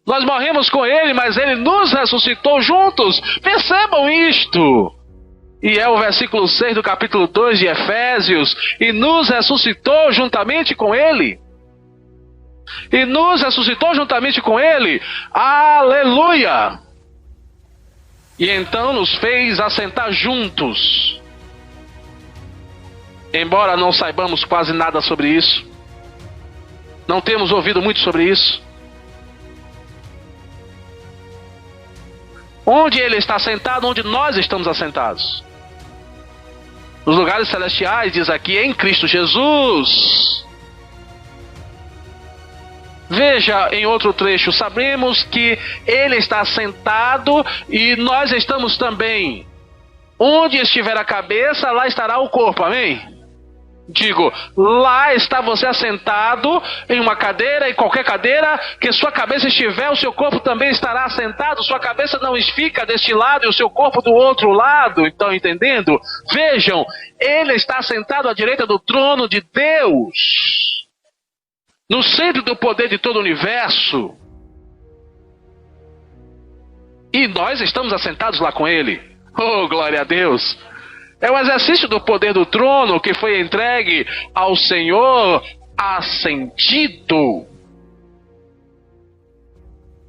Nós morremos com Ele, mas Ele nos ressuscitou juntos. Percebam isto. E é o versículo 6 do capítulo 2 de Efésios. E nos ressuscitou juntamente com Ele. E nos ressuscitou juntamente com Ele. Aleluia! E então nos fez assentar juntos. Embora não saibamos quase nada sobre isso, não temos ouvido muito sobre isso. Onde Ele está sentado, onde nós estamos assentados? Nos lugares celestiais, diz aqui, em Cristo Jesus. Veja em outro trecho, sabemos que Ele está sentado e nós estamos também. Onde estiver a cabeça, lá estará o corpo, amém? Digo, lá está você assentado em uma cadeira, em qualquer cadeira que sua cabeça estiver, o seu corpo também estará assentado. Sua cabeça não fica deste lado e o seu corpo do outro lado. Estão entendendo? Vejam, Ele está sentado à direita do trono de Deus, no centro do poder de todo o universo. E nós estamos assentados lá com Ele. Oh, glória a Deus! É o exercício do poder do trono que foi entregue ao Senhor ascendido.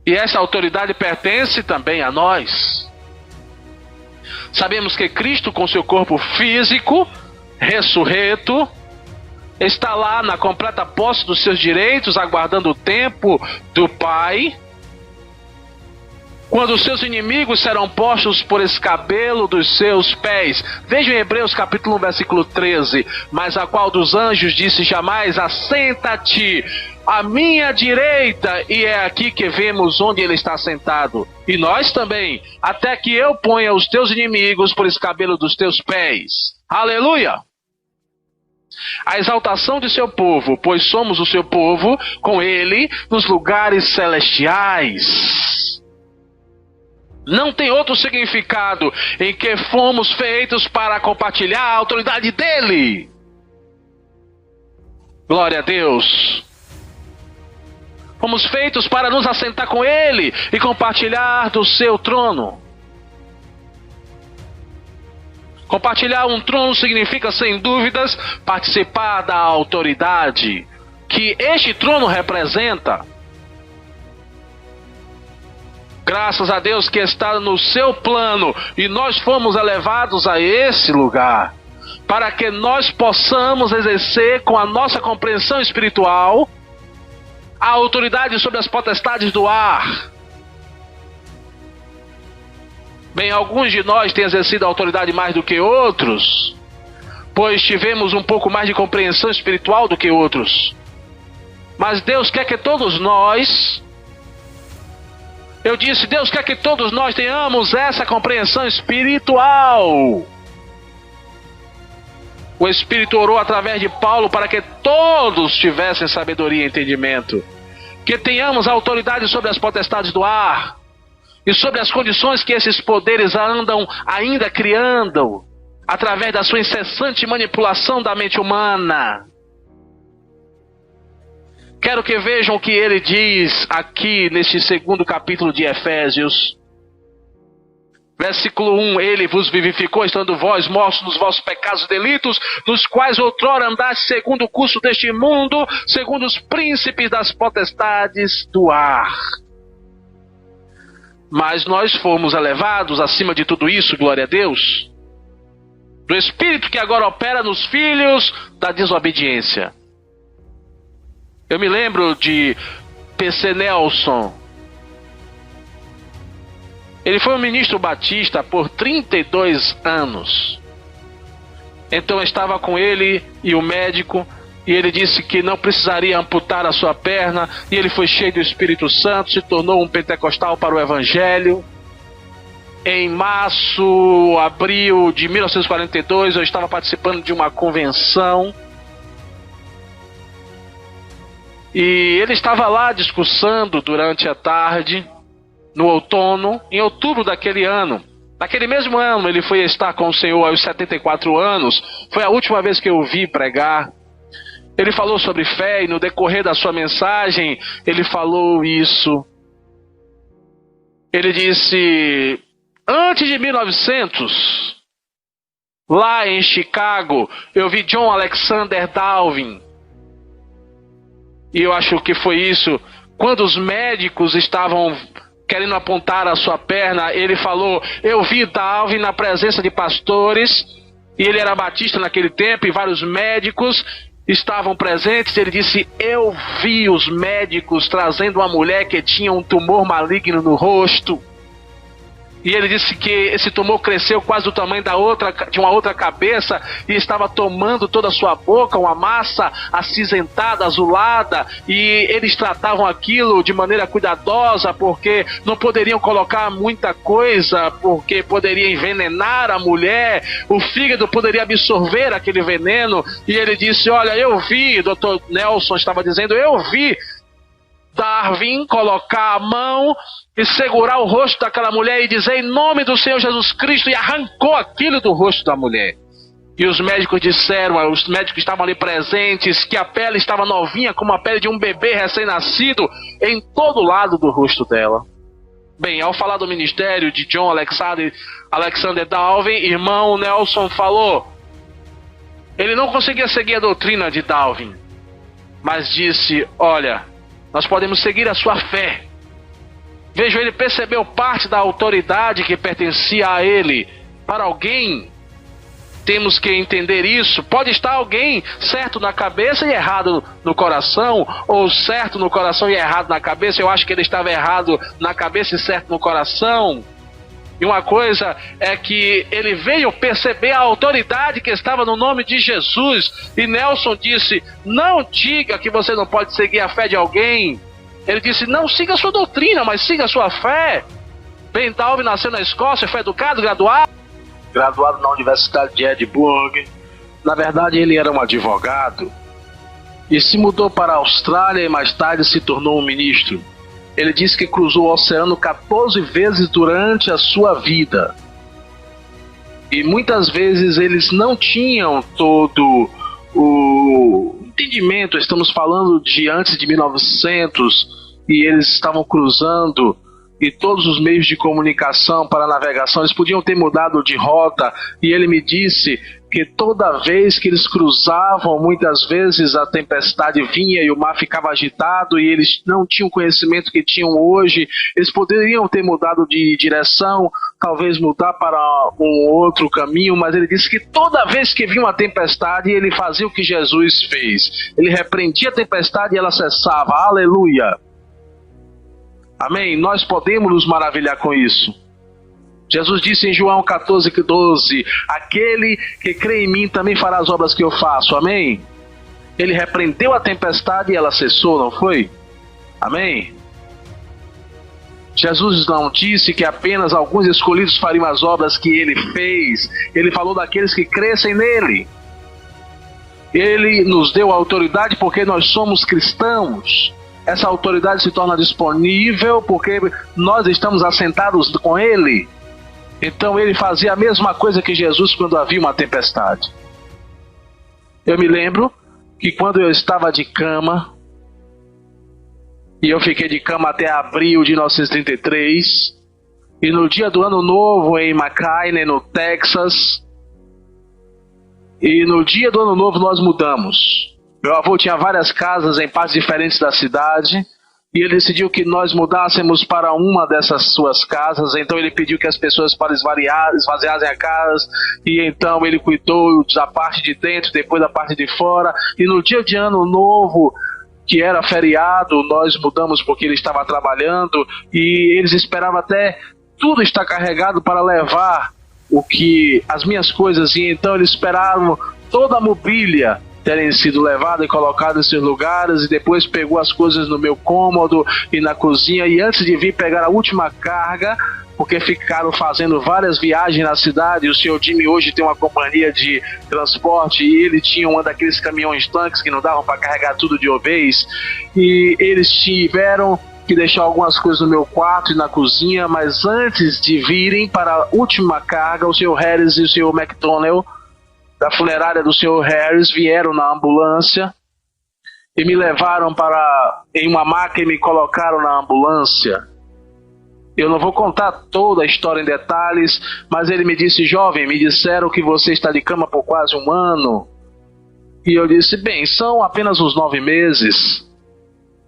E essa autoridade pertence também a nós. Sabemos que Cristo, com seu corpo físico, ressurreto, está lá na completa posse dos seus direitos, aguardando o tempo do Pai, quando os seus inimigos serão postos por escabelo dos seus pés. Vejam em Hebreus capítulo 1, versículo 13. Mas a qual dos anjos disse jamais: assenta-te à minha direita, e é aqui que vemos onde Ele está sentado. E nós também, até que eu ponha os teus inimigos por escabelo dos teus pés. Aleluia! A exaltação de seu povo, pois somos o seu povo, com Ele nos lugares celestiais. Não tem outro significado em que fomos feitos para compartilhar a autoridade dEle. Glória a Deus. Fomos feitos para nos assentar com Ele e compartilhar do seu trono. Compartilhar um trono significa, sem dúvidas, participar da autoridade que este trono representa. Graças a Deus que está no seu plano e nós fomos elevados a esse lugar, para que nós possamos exercer com a nossa compreensão espiritual a autoridade sobre as potestades do ar. Bem, alguns de nós têm exercido a autoridade mais do que outros, pois tivemos um pouco mais de compreensão espiritual do que outros. Mas Deus quer que todos nós... Deus quer que todos nós tenhamos essa compreensão espiritual. O Espírito orou através de Paulo para que todos tivessem sabedoria e entendimento. Que tenhamos autoridade sobre as potestades do ar e sobre as condições que esses poderes andam ainda criando, através da sua incessante manipulação da mente humana. Quero que vejam o que ele diz aqui neste segundo capítulo de Efésios. Versículo 1, ele vos vivificou, estando vós mortos nos vossos pecados e delitos, nos quais outrora andaste segundo o curso deste mundo, segundo os príncipes das potestades do ar. Mas nós fomos elevados acima de tudo isso, glória a Deus, do Espírito que agora opera nos filhos da desobediência. Eu me lembro de P.C. Nelson. Ele foi um ministro batista por 32 anos. Então eu estava com ele e o médico, e ele disse que não precisaria amputar a sua perna, e ele foi cheio do Espírito Santo, se tornou um pentecostal para o Evangelho. Em março, abril de 1942, eu estava participando de uma convenção, e ele estava lá discursando durante a tarde, no outono, em outubro daquele ano. Naquele mesmo ano, ele foi estar com o Senhor aos 74 anos. Foi a última vez que eu o vi pregar. Ele falou sobre fé e no decorrer da sua mensagem, ele falou isso. Ele disse, antes de 1900, lá em Chicago, eu vi John Alexander Dowie. E eu acho que foi isso, quando os médicos estavam querendo apontar a sua perna, ele falou, eu vi Dowie na presença de pastores, e ele era batista naquele tempo, e vários médicos estavam presentes. Ele disse, eu vi os médicos trazendo uma mulher que tinha um tumor maligno no rosto, e ele disse que esse tumor cresceu quase do tamanho de uma outra cabeça e estava tomando toda a sua boca, uma massa acinzentada, azulada, e eles tratavam aquilo de maneira cuidadosa porque não poderiam colocar muita coisa, porque poderia envenenar a mulher, o fígado poderia absorver aquele veneno. E ele disse, olha, eu vi, Dr. Nelson estava dizendo, eu vi Darwin colocar a mão e segurar o rosto daquela mulher e dizer em nome do Senhor Jesus Cristo, e arrancou aquilo do rosto da mulher. E os médicos disseram, os médicos que estavam ali presentes, que a pele estava novinha como a pele de um bebê recém-nascido em todo lado do rosto dela. Bem, ao falar do ministério de John Alexander Dowie, irmão Nelson falou, ele não conseguia seguir a doutrina de Dowie, mas disse, olha, nós podemos seguir a sua fé. Veja, ele percebeu parte da autoridade que pertencia a ele. Para alguém, temos que entender isso. Pode estar alguém certo na cabeça e errado no coração, ou certo no coração e errado na cabeça. Eu acho que ele estava errado na cabeça e certo no coração. E uma coisa é que ele veio perceber a autoridade que estava no nome de Jesus. E Nelson disse, não diga que você não pode seguir a fé de alguém. Ele disse, não siga a sua doutrina, mas siga a sua fé. Ben Dowie nasceu na Escócia, foi educado, graduado na Universidade de Edimburgo. Na verdade, ele era um advogado e se mudou para a Austrália e mais tarde se tornou um ministro. Ele disse que cruzou o oceano 14 vezes durante a sua vida. E muitas vezes eles não tinham todo o entendimento. Estamos falando de antes de 1900, e eles estavam cruzando, e todos os meios de comunicação para navegação, eles podiam ter mudado de rota. E ele me disse que toda vez que eles cruzavam, muitas vezes a tempestade vinha e o mar ficava agitado, e eles não tinham o conhecimento que tinham hoje. Eles poderiam ter mudado de direção, talvez mudar para um outro caminho, mas ele disse que toda vez que vinha uma tempestade, ele fazia o que Jesus fez. Ele repreendia a tempestade e ela cessava. Aleluia! Amém? Nós podemos nos maravilhar com isso. Jesus disse em João 14:12, aquele que crê em mim também fará as obras que eu faço. Amém? Ele repreendeu a tempestade e ela cessou, não foi? Amém? Jesus não disse que apenas alguns escolhidos fariam as obras que ele fez. Ele falou daqueles que crescem nele. Ele nos deu autoridade porque nós somos cristãos. Essa autoridade se torna disponível porque nós estamos assentados com ele. Então ele fazia a mesma coisa que Jesus quando havia uma tempestade. Eu me lembro que quando eu estava de cama, e eu fiquei de cama até abril de 1933, e no dia do Ano Novo em McKinney, no Texas, e no dia do Ano Novo nós mudamos. Meu avô tinha várias casas em partes diferentes da cidade, e ele decidiu que nós mudássemos para uma dessas suas casas. Então ele pediu que as pessoas para esvaziassem a casa, e então ele cuidou da parte de dentro, depois da parte de fora. E no dia de Ano Novo, que era feriado, nós mudamos porque ele estava trabalhando, e eles esperavam até tudo estar carregado para levar as minhas coisas, e então eles esperavam toda a mobília terem sido levado e colocado em seus lugares, e depois pegou as coisas no meu cômodo e na cozinha, e antes de vir pegar a última carga, porque ficaram fazendo várias viagens na cidade, o senhor Jimmy hoje tem uma companhia de transporte, e ele tinha um daqueles caminhões tanques que não davam para carregar tudo de uma vez, e eles tiveram que deixar algumas coisas no meu quarto e na cozinha, mas antes de virem para a última carga, o senhor Harris e o senhor McDonnell da funerária do Sr. Harris vieram na ambulância e me levaram em uma maca e me colocaram na ambulância. Eu não vou contar toda a história em detalhes, mas ele me disse: jovem, me disseram que você está de cama por quase 1 ano. E eu disse: bem, são apenas uns 9 meses.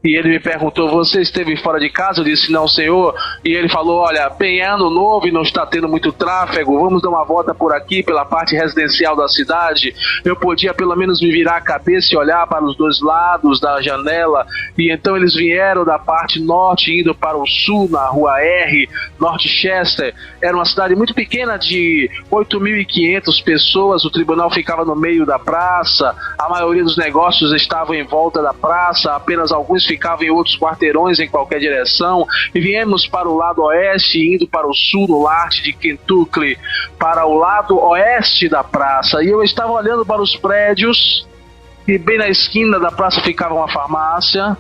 E ele me perguntou: você esteve fora de casa? Eu disse: não, senhor. E ele falou: olha, bem, é Ano Novo e não está tendo muito tráfego, vamos dar uma volta por aqui, pela parte residencial da cidade. Eu podia pelo menos me virar a cabeça e olhar para os 2 lados da janela. E então eles vieram da parte norte, indo para o sul, na rua R, North Chester. Era uma cidade muito pequena, de 8.500 pessoas. O tribunal ficava no meio da praça, a maioria dos negócios estavam em volta da praça, apenas alguns ficavam em outros quarteirões em qualquer direção. E viemos para o lado oeste, indo para o sul, no Larte de Kentucky, para o lado oeste da praça. E eu estava olhando para os prédios, e bem na esquina da praça ficava uma farmácia,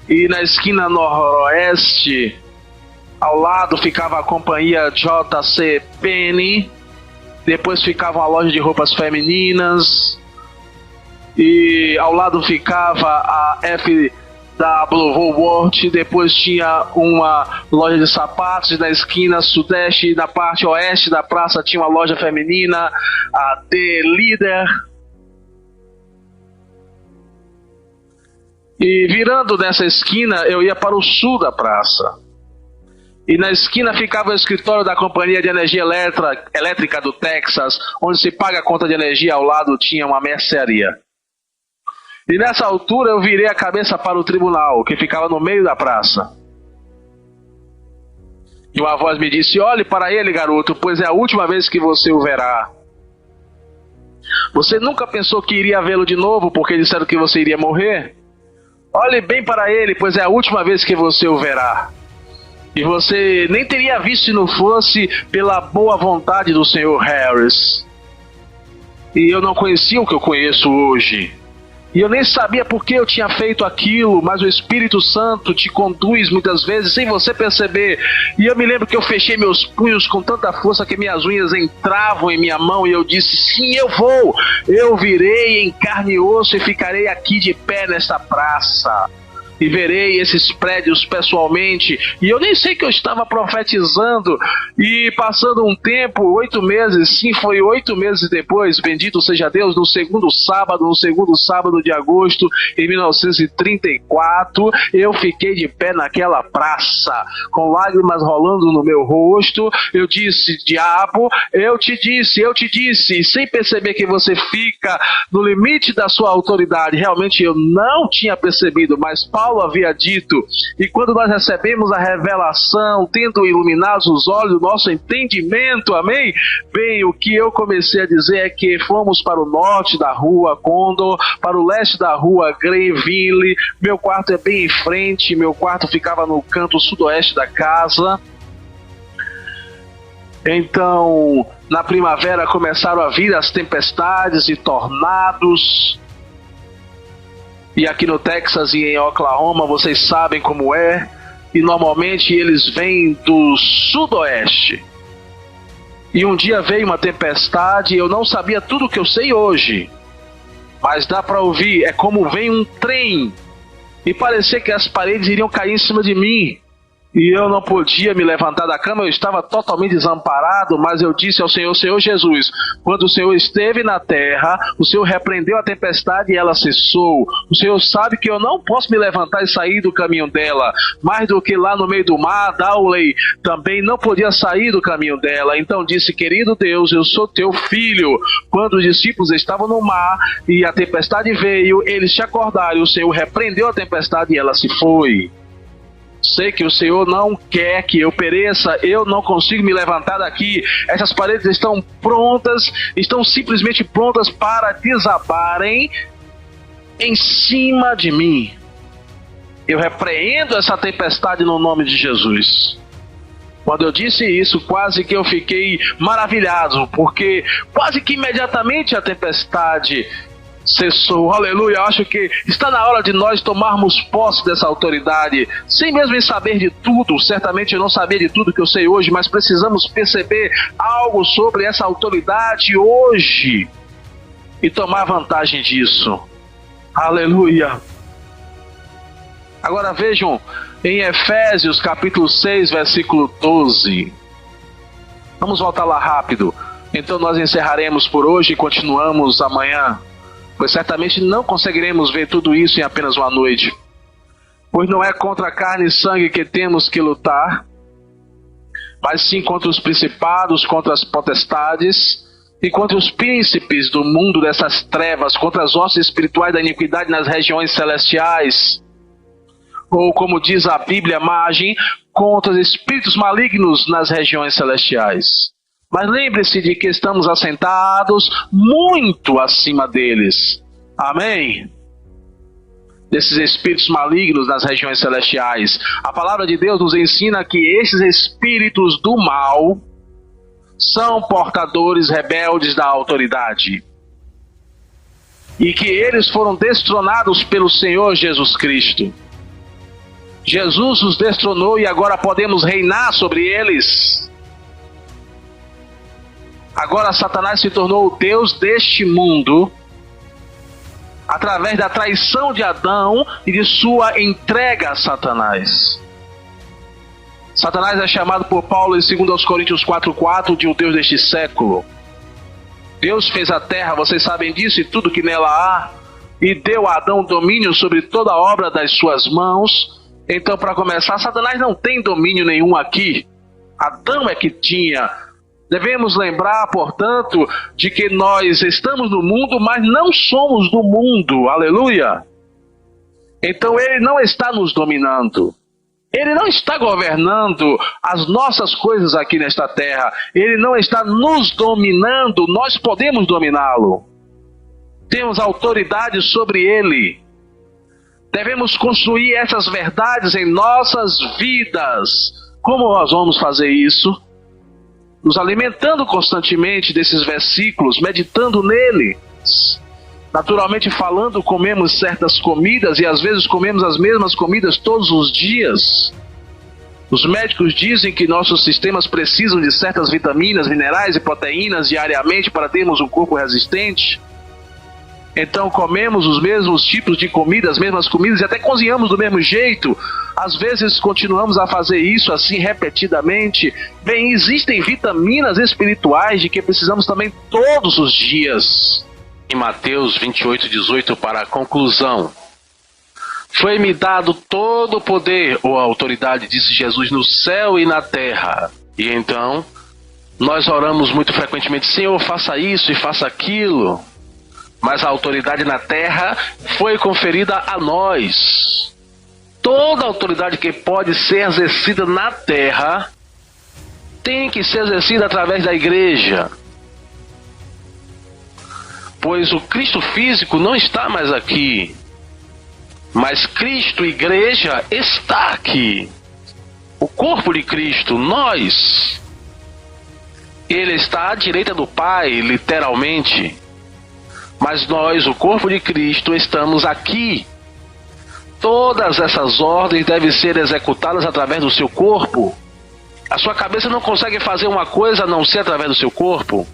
e na esquina noroeste, ao lado, ficava a companhia J.C. Penney, depois ficava uma loja de roupas femininas, e ao lado ficava a F.W. Woolworth, depois tinha uma loja de sapatos, e na esquina sudeste e na parte oeste da praça tinha uma loja feminina, a The Leader. E virando nessa esquina, eu ia para o sul da praça. E na esquina ficava o escritório da companhia de energia elétrica do Texas, onde se paga a conta de energia. Ao lado tinha uma mercearia. E nessa altura eu virei a cabeça para o tribunal, que ficava no meio da praça. E uma voz me disse: olhe para ele, garoto, pois é a última vez que você o verá. Você nunca pensou que iria vê-lo de novo, porque disseram que você iria morrer? Olhe bem para ele, pois é a última vez que você o verá. E você nem teria visto se não fosse pela boa vontade do Sr. Harris. E eu não conhecia o que eu conheço hoje. E eu nem sabia por que eu tinha feito aquilo, mas o Espírito Santo te conduz muitas vezes sem você perceber. E eu me lembro que eu fechei meus punhos com tanta força que minhas unhas entravam em minha mão, e eu disse: sim, eu vou. Eu virei em carne e osso e ficarei aqui de pé nesta praça. E verei esses prédios pessoalmente. E eu nem sei que eu estava profetizando. E passando um tempo, 8 meses, sim, foi 8 meses depois, bendito seja Deus, no segundo sábado de agosto, em 1934, eu fiquei de pé naquela praça, com lágrimas rolando no meu rosto. Eu disse: diabo, eu te disse, e sem perceber que você fica no limite da sua autoridade. Realmente eu não tinha percebido, mas Paulo havia dito, e quando nós recebemos a revelação, tendo iluminados os olhos do nosso entendimento, amém? Bem, o que eu comecei a dizer é que fomos para o norte da rua Condor, para o leste da rua Greenville. Meu quarto é bem em frente, meu quarto ficava no canto sudoeste da casa. Então, na primavera começaram a vir as tempestades e tornados. E aqui no Texas e em Oklahoma, vocês sabem como é. e normalmente eles vêm do sudoeste. E um dia veio uma tempestade e eu não sabia tudo o que eu sei hoje. Mas dá para ouvir, é como vem um trem. E parecia que as paredes iriam cair em cima de mim. E eu não podia me levantar da cama, eu estava totalmente desamparado, mas eu disse ao Senhor, Senhor Jesus, quando o Senhor esteve na terra, o Senhor repreendeu a tempestade e ela cessou. O Senhor sabe que eu não posso me levantar e sair do caminho dela, mais do que lá no meio do mar, Dowley também não podia sair do caminho dela. Então disse, querido Deus, eu sou teu filho. Quando os discípulos estavam no mar e a tempestade veio, eles se acordaram, o Senhor repreendeu a tempestade e ela se foi. Sei que o Senhor não quer que eu pereça, eu não consigo me levantar daqui. Essas paredes estão prontas, estão simplesmente prontas para desabarem em cima de mim. Eu repreendo essa tempestade no nome de Jesus. Quando eu disse isso, quase que eu fiquei maravilhado, porque quase que imediatamente a tempestade cessou. Aleluia. Eu acho que está na hora de nós tomarmos posse dessa autoridade, sem mesmo saber de tudo. Certamente eu não sabia de tudo que eu sei hoje, mas precisamos perceber algo sobre essa autoridade hoje e tomar vantagem disso. Aleluia. Agora vejam em Efésios capítulo 6, versículo 12. Vamos voltar lá rápido. Então nós encerraremos por hoje e continuamos amanhã, pois certamente não conseguiremos ver tudo isso em apenas uma noite. Pois não é contra carne e sangue que temos que lutar, mas sim contra os principados, contra as potestades e contra os príncipes do mundo dessas trevas, contra as hostes espirituais da iniquidade nas regiões celestiais. Ou como diz a Bíblia, margem, contra os espíritos malignos nas regiões celestiais. Mas lembre-se de que estamos assentados muito acima deles. Amém? Desses espíritos malignos nas regiões celestiais. A palavra de Deus nos ensina que esses espíritos do mal são portadores rebeldes da autoridade. E que eles foram destronados pelo Senhor Jesus Cristo. Jesus os destronou e agora podemos reinar sobre eles. Agora Satanás se tornou o Deus deste mundo através da traição de Adão e de sua entrega a Satanás. Satanás é chamado por Paulo em 2 Coríntios 4,4 de o Deus deste século. Deus fez a terra, vocês sabem disso, e tudo que nela há, e deu a Adão domínio sobre toda a obra das suas mãos. Então, para começar, Satanás não tem domínio nenhum aqui. Adão é que tinha. Devemos lembrar, portanto, de que nós estamos no mundo, mas não somos do mundo. Aleluia! Então ele não está nos dominando. Ele não está governando as nossas coisas aqui nesta terra. Ele não está nos dominando, nós podemos dominá-lo. Temos autoridade sobre ele. Devemos construir essas verdades em nossas vidas. Como nós vamos fazer isso? Nos alimentando constantemente desses versículos, meditando neles. Naturalmente falando, comemos certas comidas e às vezes comemos as mesmas comidas todos os dias. Os médicos dizem que nossos sistemas precisam de certas vitaminas, minerais e proteínas diariamente para termos um corpo resistente. Então comemos os mesmos tipos de comida, as mesmas comidas e até cozinhamos do mesmo jeito. Às vezes continuamos a fazer isso assim repetidamente. Bem, existem vitaminas espirituais de que precisamos também todos os dias. Em Mateus 28:18, para a conclusão. Foi-me dado todo o poder ou a autoridade, disse Jesus, no céu e na terra. E então, nós oramos muito frequentemente, Senhor, faça isso e faça aquilo. Mas a autoridade na terra foi conferida a nós. Toda autoridade que pode ser exercida na terra tem que ser exercida através da igreja. Pois o Cristo físico não está mais aqui. Mas Cristo, igreja, está aqui. O corpo de Cristo, nós. Ele está à direita do Pai, literalmente. Mas nós, o corpo de Cristo, estamos aqui. todas essas ordens devem ser executadas através do seu corpo. A sua cabeça não consegue fazer uma coisa a não ser através do seu corpo.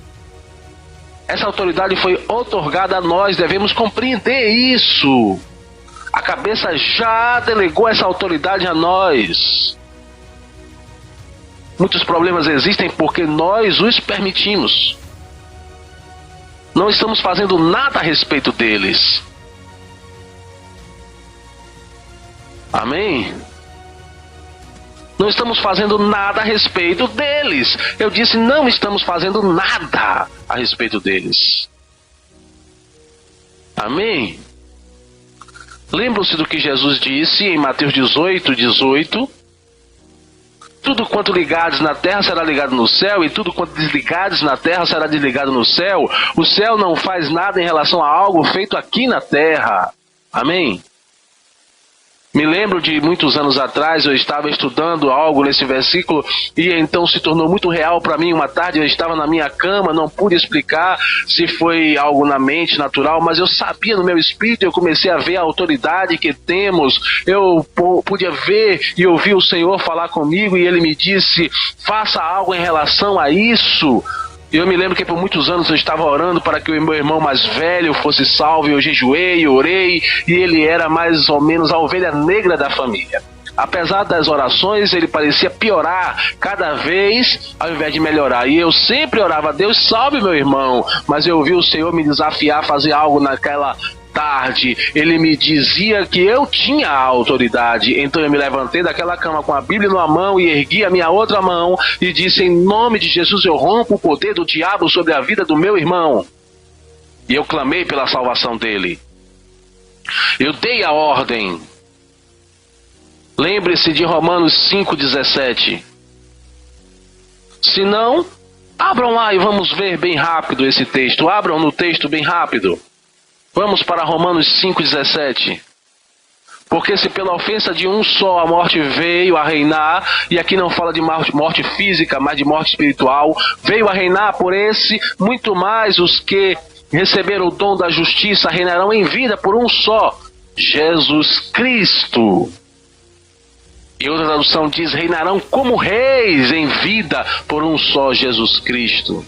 Essa autoridade foi outorgada a nós, devemos compreender isso. A cabeça já delegou essa autoridade a nós. Muitos problemas existem porque nós os permitimos. Não estamos fazendo nada a respeito deles. Amém? Não estamos fazendo nada a respeito deles. Eu disse, não estamos fazendo nada a respeito deles. Amém? Lembram-se do que Jesus disse em Mateus 18:18? Tudo quanto ligados na terra será ligado no céu, e tudo quanto desligados na terra será desligado no céu. O céu não faz nada em relação a algo feito aqui na terra. Amém? Me lembro de muitos anos atrás, eu estava estudando algo nesse versículo e então se tornou muito real para mim. Uma tarde eu estava na minha cama, não pude explicar se foi algo na mente natural, mas eu sabia no meu espírito, eu comecei a ver a autoridade que temos. Eu pude ver e ouvir o Senhor falar comigo e Ele me disse, faça algo em relação a isso. E eu me lembro que por muitos anos eu estava orando para que o meu irmão mais velho fosse salvo, e eu jejuei, orei, e ele era mais ou menos a ovelha negra da família. Apesar das orações, ele parecia piorar cada vez ao invés de melhorar. E eu sempre orava, Deus salve meu irmão, mas eu ouvi o Senhor me desafiar a fazer algo naquela tarde. Ele me dizia que eu tinha a autoridade. Então eu me levantei daquela cama com a Bíblia numa mão e ergui a minha outra mão e disse, em nome de Jesus eu rompo o poder do diabo sobre a vida do meu irmão. E eu clamei pela salvação dele. Eu dei a ordem. Lembre-se de Romanos 5:17. Se não, abram lá e vamos ver bem rápido esse texto. Abram no texto bem rápido. Vamos para Romanos 5:17. Porque se pela ofensa de um só a morte veio a reinar, e aqui não fala de morte física, mas de morte espiritual, veio a reinar por esse, muito mais os que receberam o dom da justiça reinarão em vida por um só, Jesus Cristo. E outra tradução diz, reinarão como reis em vida por um só, Jesus Cristo.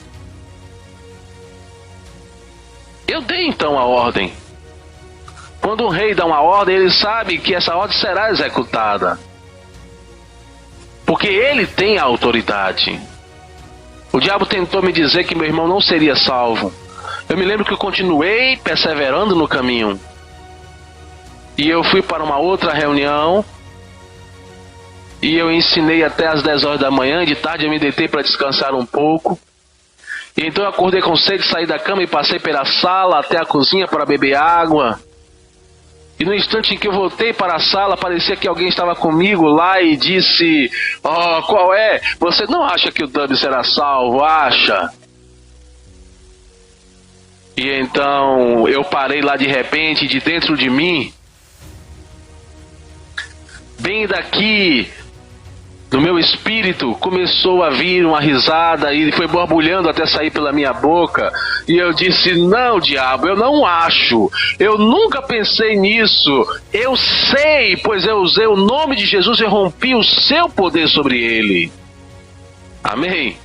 Eu dei então a ordem. Quando um rei dá uma ordem, ele sabe que essa ordem será executada. Porque ele tem a autoridade. O diabo tentou me dizer que meu irmão não seria salvo. Eu me lembro que eu continuei perseverando no caminho. E eu fui para uma outra reunião. E eu ensinei até às 10 horas da manhã. De tarde eu me deitei para descansar um pouco. E então eu acordei com sede, saí da cama e passei pela sala até a cozinha para beber água. E no instante em que eu voltei para a sala, parecia que alguém estava comigo lá e disse, oh, qual é? Você não acha que o Dub será salvo? Acha? E então eu parei lá de repente, de dentro de mim, bem daqui, no meu espírito, começou a vir uma risada e foi borbulhando até sair pela minha boca. E eu disse, não, diabo, eu não acho. Eu nunca pensei nisso. Eu sei, pois eu usei o nome de Jesus e rompi o seu poder sobre ele. Amém?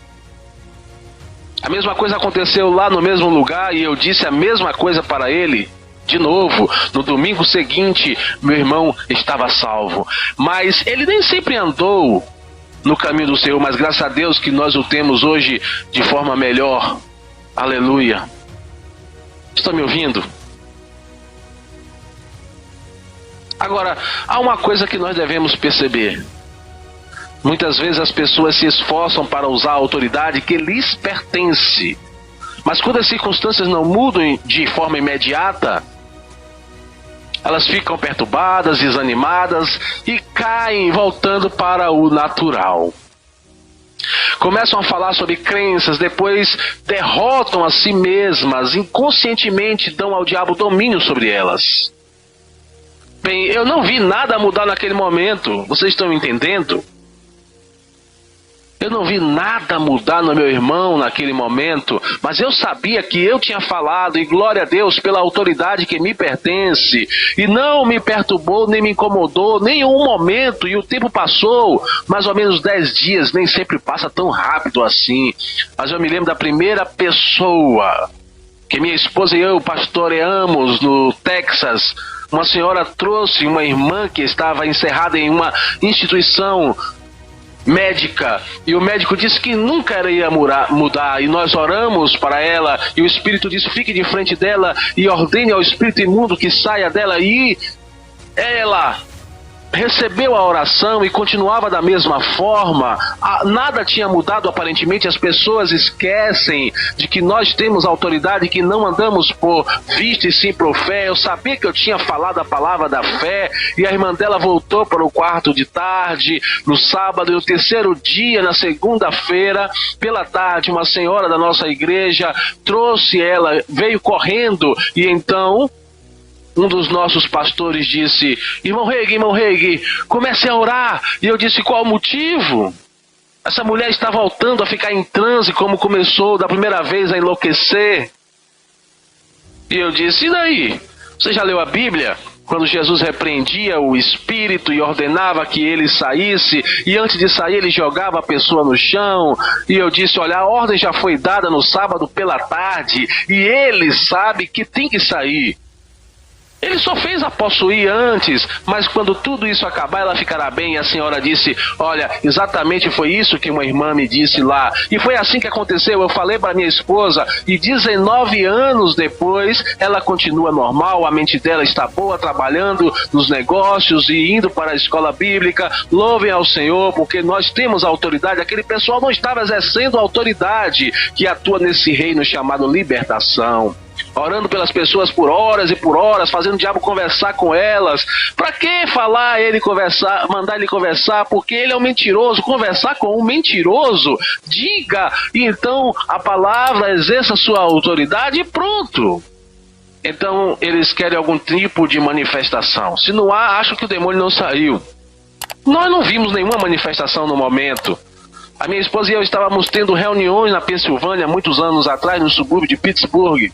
A mesma coisa aconteceu lá no mesmo lugar e eu disse a mesma coisa para ele. De novo, no domingo seguinte, meu irmão estava salvo. Mas ele nem sempre andou no caminho do Senhor, mas graças a Deus que nós o temos hoje de forma melhor. Aleluia. Estão me ouvindo? Agora, há uma coisa que nós devemos perceber. Muitas vezes as pessoas se esforçam para usar a autoridade que lhes pertence. Mas quando as circunstâncias não mudam de forma imediata, elas ficam perturbadas, desanimadas e caem voltando para o natural. Começam a falar sobre crenças, depois derrotam a si mesmas, inconscientemente dão ao diabo domínio sobre elas. Bem, eu não vi nada mudar naquele momento, vocês estão entendendo? Eu não vi nada mudar no meu irmão naquele momento, mas eu sabia que eu tinha falado, e glória a Deus pela autoridade que me pertence, e não me perturbou, nem me incomodou, nem um momento, e o tempo passou, mais ou menos 10 dias, nem sempre passa tão rápido assim, mas eu me lembro da primeira pessoa que minha esposa e eu pastoreamos no Texas. Uma senhora trouxe uma irmã que estava encerrada em uma instituição médica, e o médico disse que nunca iria mudar, e nós oramos para ela, e o Espírito disse: fique de frente dela e ordene ao espírito imundo que saia dela, e ela recebeu a oração e continuava da mesma forma. Nada tinha mudado aparentemente. As pessoas esquecem de que nós temos autoridade, que não andamos por vista e sim por fé. Eu sabia que eu tinha falado a palavra da fé, e a irmã dela voltou para o quarto de tarde, no sábado, e no terceiro dia, na segunda-feira, pela tarde, uma senhora da nossa igreja trouxe ela, veio correndo, e então um dos nossos pastores disse: irmão Reig, comece a orar. E eu disse: qual o motivo? Essa mulher está voltando a ficar em transe, como começou da primeira vez a enlouquecer. E eu disse: e daí? Você já leu a Bíblia? Quando Jesus repreendia o espírito e ordenava que ele saísse, e antes de sair ele jogava a pessoa no chão. E eu disse: olha, a ordem já foi dada no sábado pela tarde, e ele sabe que tem que sair. Ele só fez a possuir antes, mas quando tudo isso acabar, ela ficará bem. E a senhora disse: olha, exatamente foi isso que uma irmã me disse lá. E foi assim que aconteceu. Eu falei para minha esposa, e 19 anos depois, ela continua normal, a mente dela está boa, trabalhando nos negócios e indo para a escola bíblica. Louvem ao Senhor, porque nós temos autoridade. Aquele pessoal não estava exercendo a autoridade que atua nesse reino chamado libertação. Orando pelas pessoas por horas e por horas, fazendo o diabo conversar com elas. Para que falar ele conversar, mandar ele conversar? Porque ele é um mentiroso. Conversar com um mentiroso, diga, e então a palavra exerça sua autoridade e pronto. Então eles querem algum tipo de manifestação. Se não há, acham que o demônio não saiu. Nós não vimos nenhuma manifestação no momento. A minha esposa e eu estávamos tendo reuniões na Pensilvânia muitos anos atrás, no subúrbio de Pittsburgh.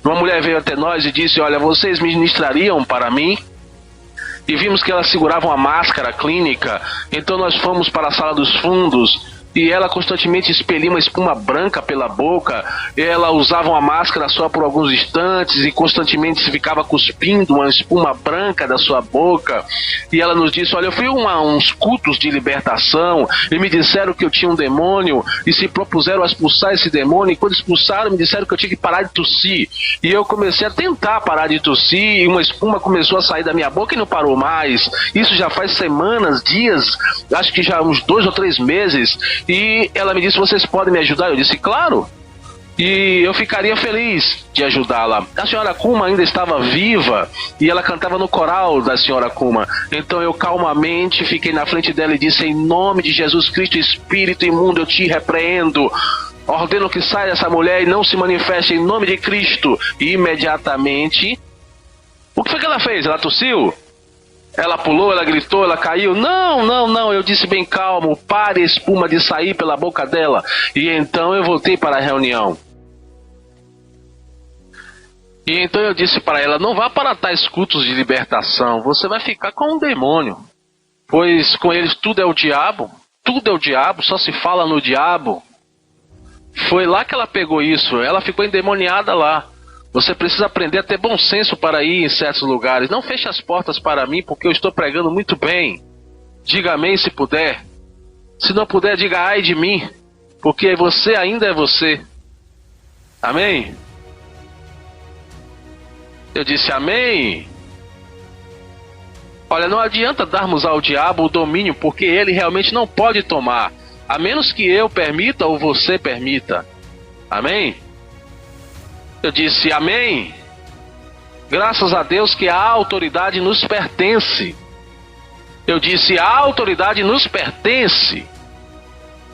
Uma mulher veio até nós e disse: olha, vocês ministrariam para mim? E vimos que ela segurava uma máscara clínica. Então nós fomos para a sala dos fundos, e ela constantemente expelia uma espuma branca pela boca. Ela usava uma máscara só por alguns instantes e constantemente se ficava cuspindo uma espuma branca da sua boca. E ela nos disse: olha, eu fui a uns cultos de libertação e me disseram que eu tinha um demônio, e se propuseram a expulsar esse demônio, e quando expulsaram me disseram que eu tinha que parar de tossir. E eu comecei a tentar parar de tossir, e uma espuma começou a sair da minha boca e não parou mais. Isso já faz semanas, dias, acho que já uns 2 ou 3 meses. E ela me disse: vocês podem me ajudar? Eu disse: claro. E eu ficaria feliz de ajudá-la. A senhora Kuma ainda estava viva, e ela cantava no coral da senhora Kuma. Então eu calmamente fiquei na frente dela e disse: em nome de Jesus Cristo, espírito imundo, eu te repreendo. Ordeno que saia essa mulher e não se manifeste em nome de Cristo. E imediatamente, o que foi que ela fez? Ela tossiu? Ela pulou, ela gritou, ela caiu? Não, eu disse bem calmo: pare a espuma de sair pela boca dela. E então eu voltei para a reunião. E então eu disse para ela: não vá para tais cultos de libertação, você vai ficar com um demônio. Pois com eles tudo é o diabo, só se fala no diabo. Foi lá que ela pegou isso, ela ficou endemoniada lá. Você precisa aprender a ter bom senso para ir em certos lugares. Não feche as portas para mim, porque eu estou pregando muito bem. Diga amém se puder. Se não puder, diga ai de mim, porque você ainda é você. Amém? Eu disse amém. Olha, não adianta darmos ao diabo o domínio, porque ele realmente não pode tomar, a menos que eu permita ou você permita. Amém? Eu disse amém. Graças a Deus que a autoridade nos pertence. Eu disse: a autoridade nos pertence.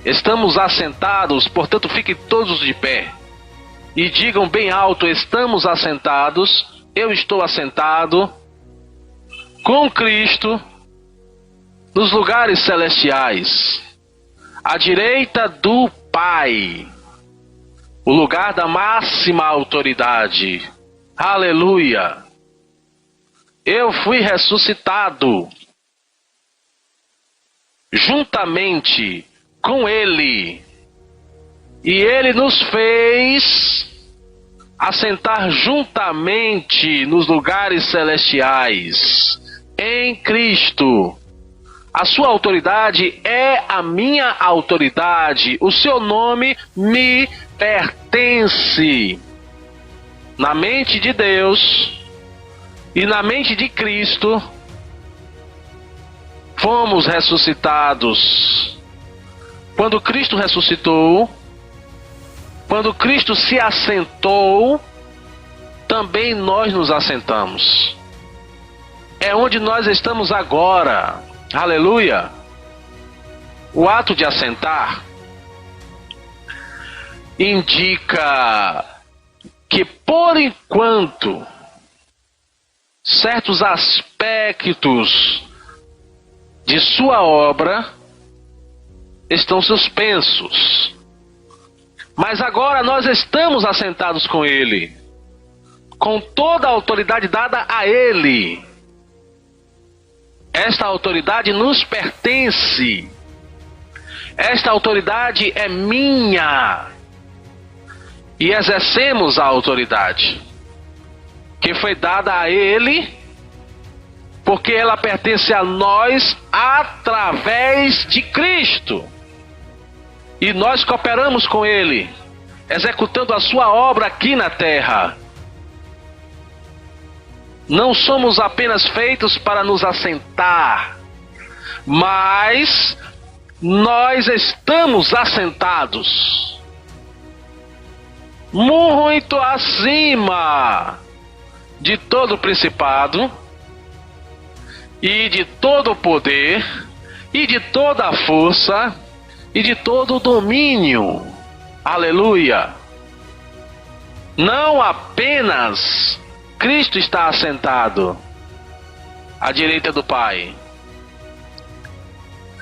Estamos assentados, portanto fiquem todos de pé. E digam bem alto: estamos assentados, eu estou assentado com Cristo nos lugares celestiais. à direita do Pai, o lugar da máxima autoridade. Aleluia! Eu fui ressuscitado juntamente com Ele, e Ele nos fez assentar juntamente nos lugares celestiais em Cristo. A sua autoridade é a minha autoridade. O seu nome me pertence. Na mente de Deus e na mente de Cristo, fomos ressuscitados. Quando Cristo ressuscitou, quando Cristo se assentou, também nós nos assentamos. É onde nós estamos agora. Aleluia! O ato de assentar indica que, por enquanto, certos aspectos de sua obra estão suspensos. Mas agora nós estamos assentados com Ele, com toda a autoridade dada a Ele. Esta autoridade nos pertence. Esta autoridade é minha. E exercemos a autoridade que foi dada a Ele, porque ela pertence a nós através de Cristo. E nós cooperamos com Ele, executando a sua obra aqui na terra. Não somos apenas feitos para nos assentar, mas nós estamos assentados muito acima de todo principado e de todo poder e de toda a força e de todo o domínio. Aleluia! Não apenas Cristo está assentado à direita do Pai,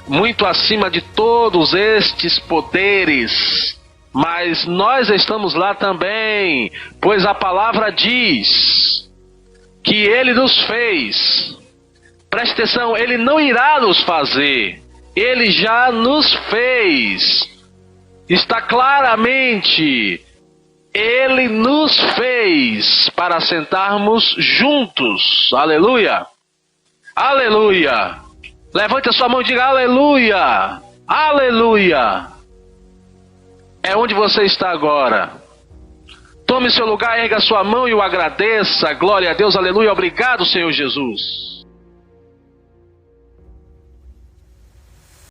muito acima de todos estes poderes, mas nós estamos lá também, pois a palavra diz que Ele nos fez. Preste atenção, Ele não irá nos fazer, Ele já nos fez. Está claramente, Ele nos fez para sentarmos juntos. Aleluia! Aleluia! Levante a sua mão e diga aleluia! Aleluia! É onde você está agora. Tome seu lugar, erga sua mão e o agradeça. Glória a Deus, aleluia, obrigado, Senhor Jesus.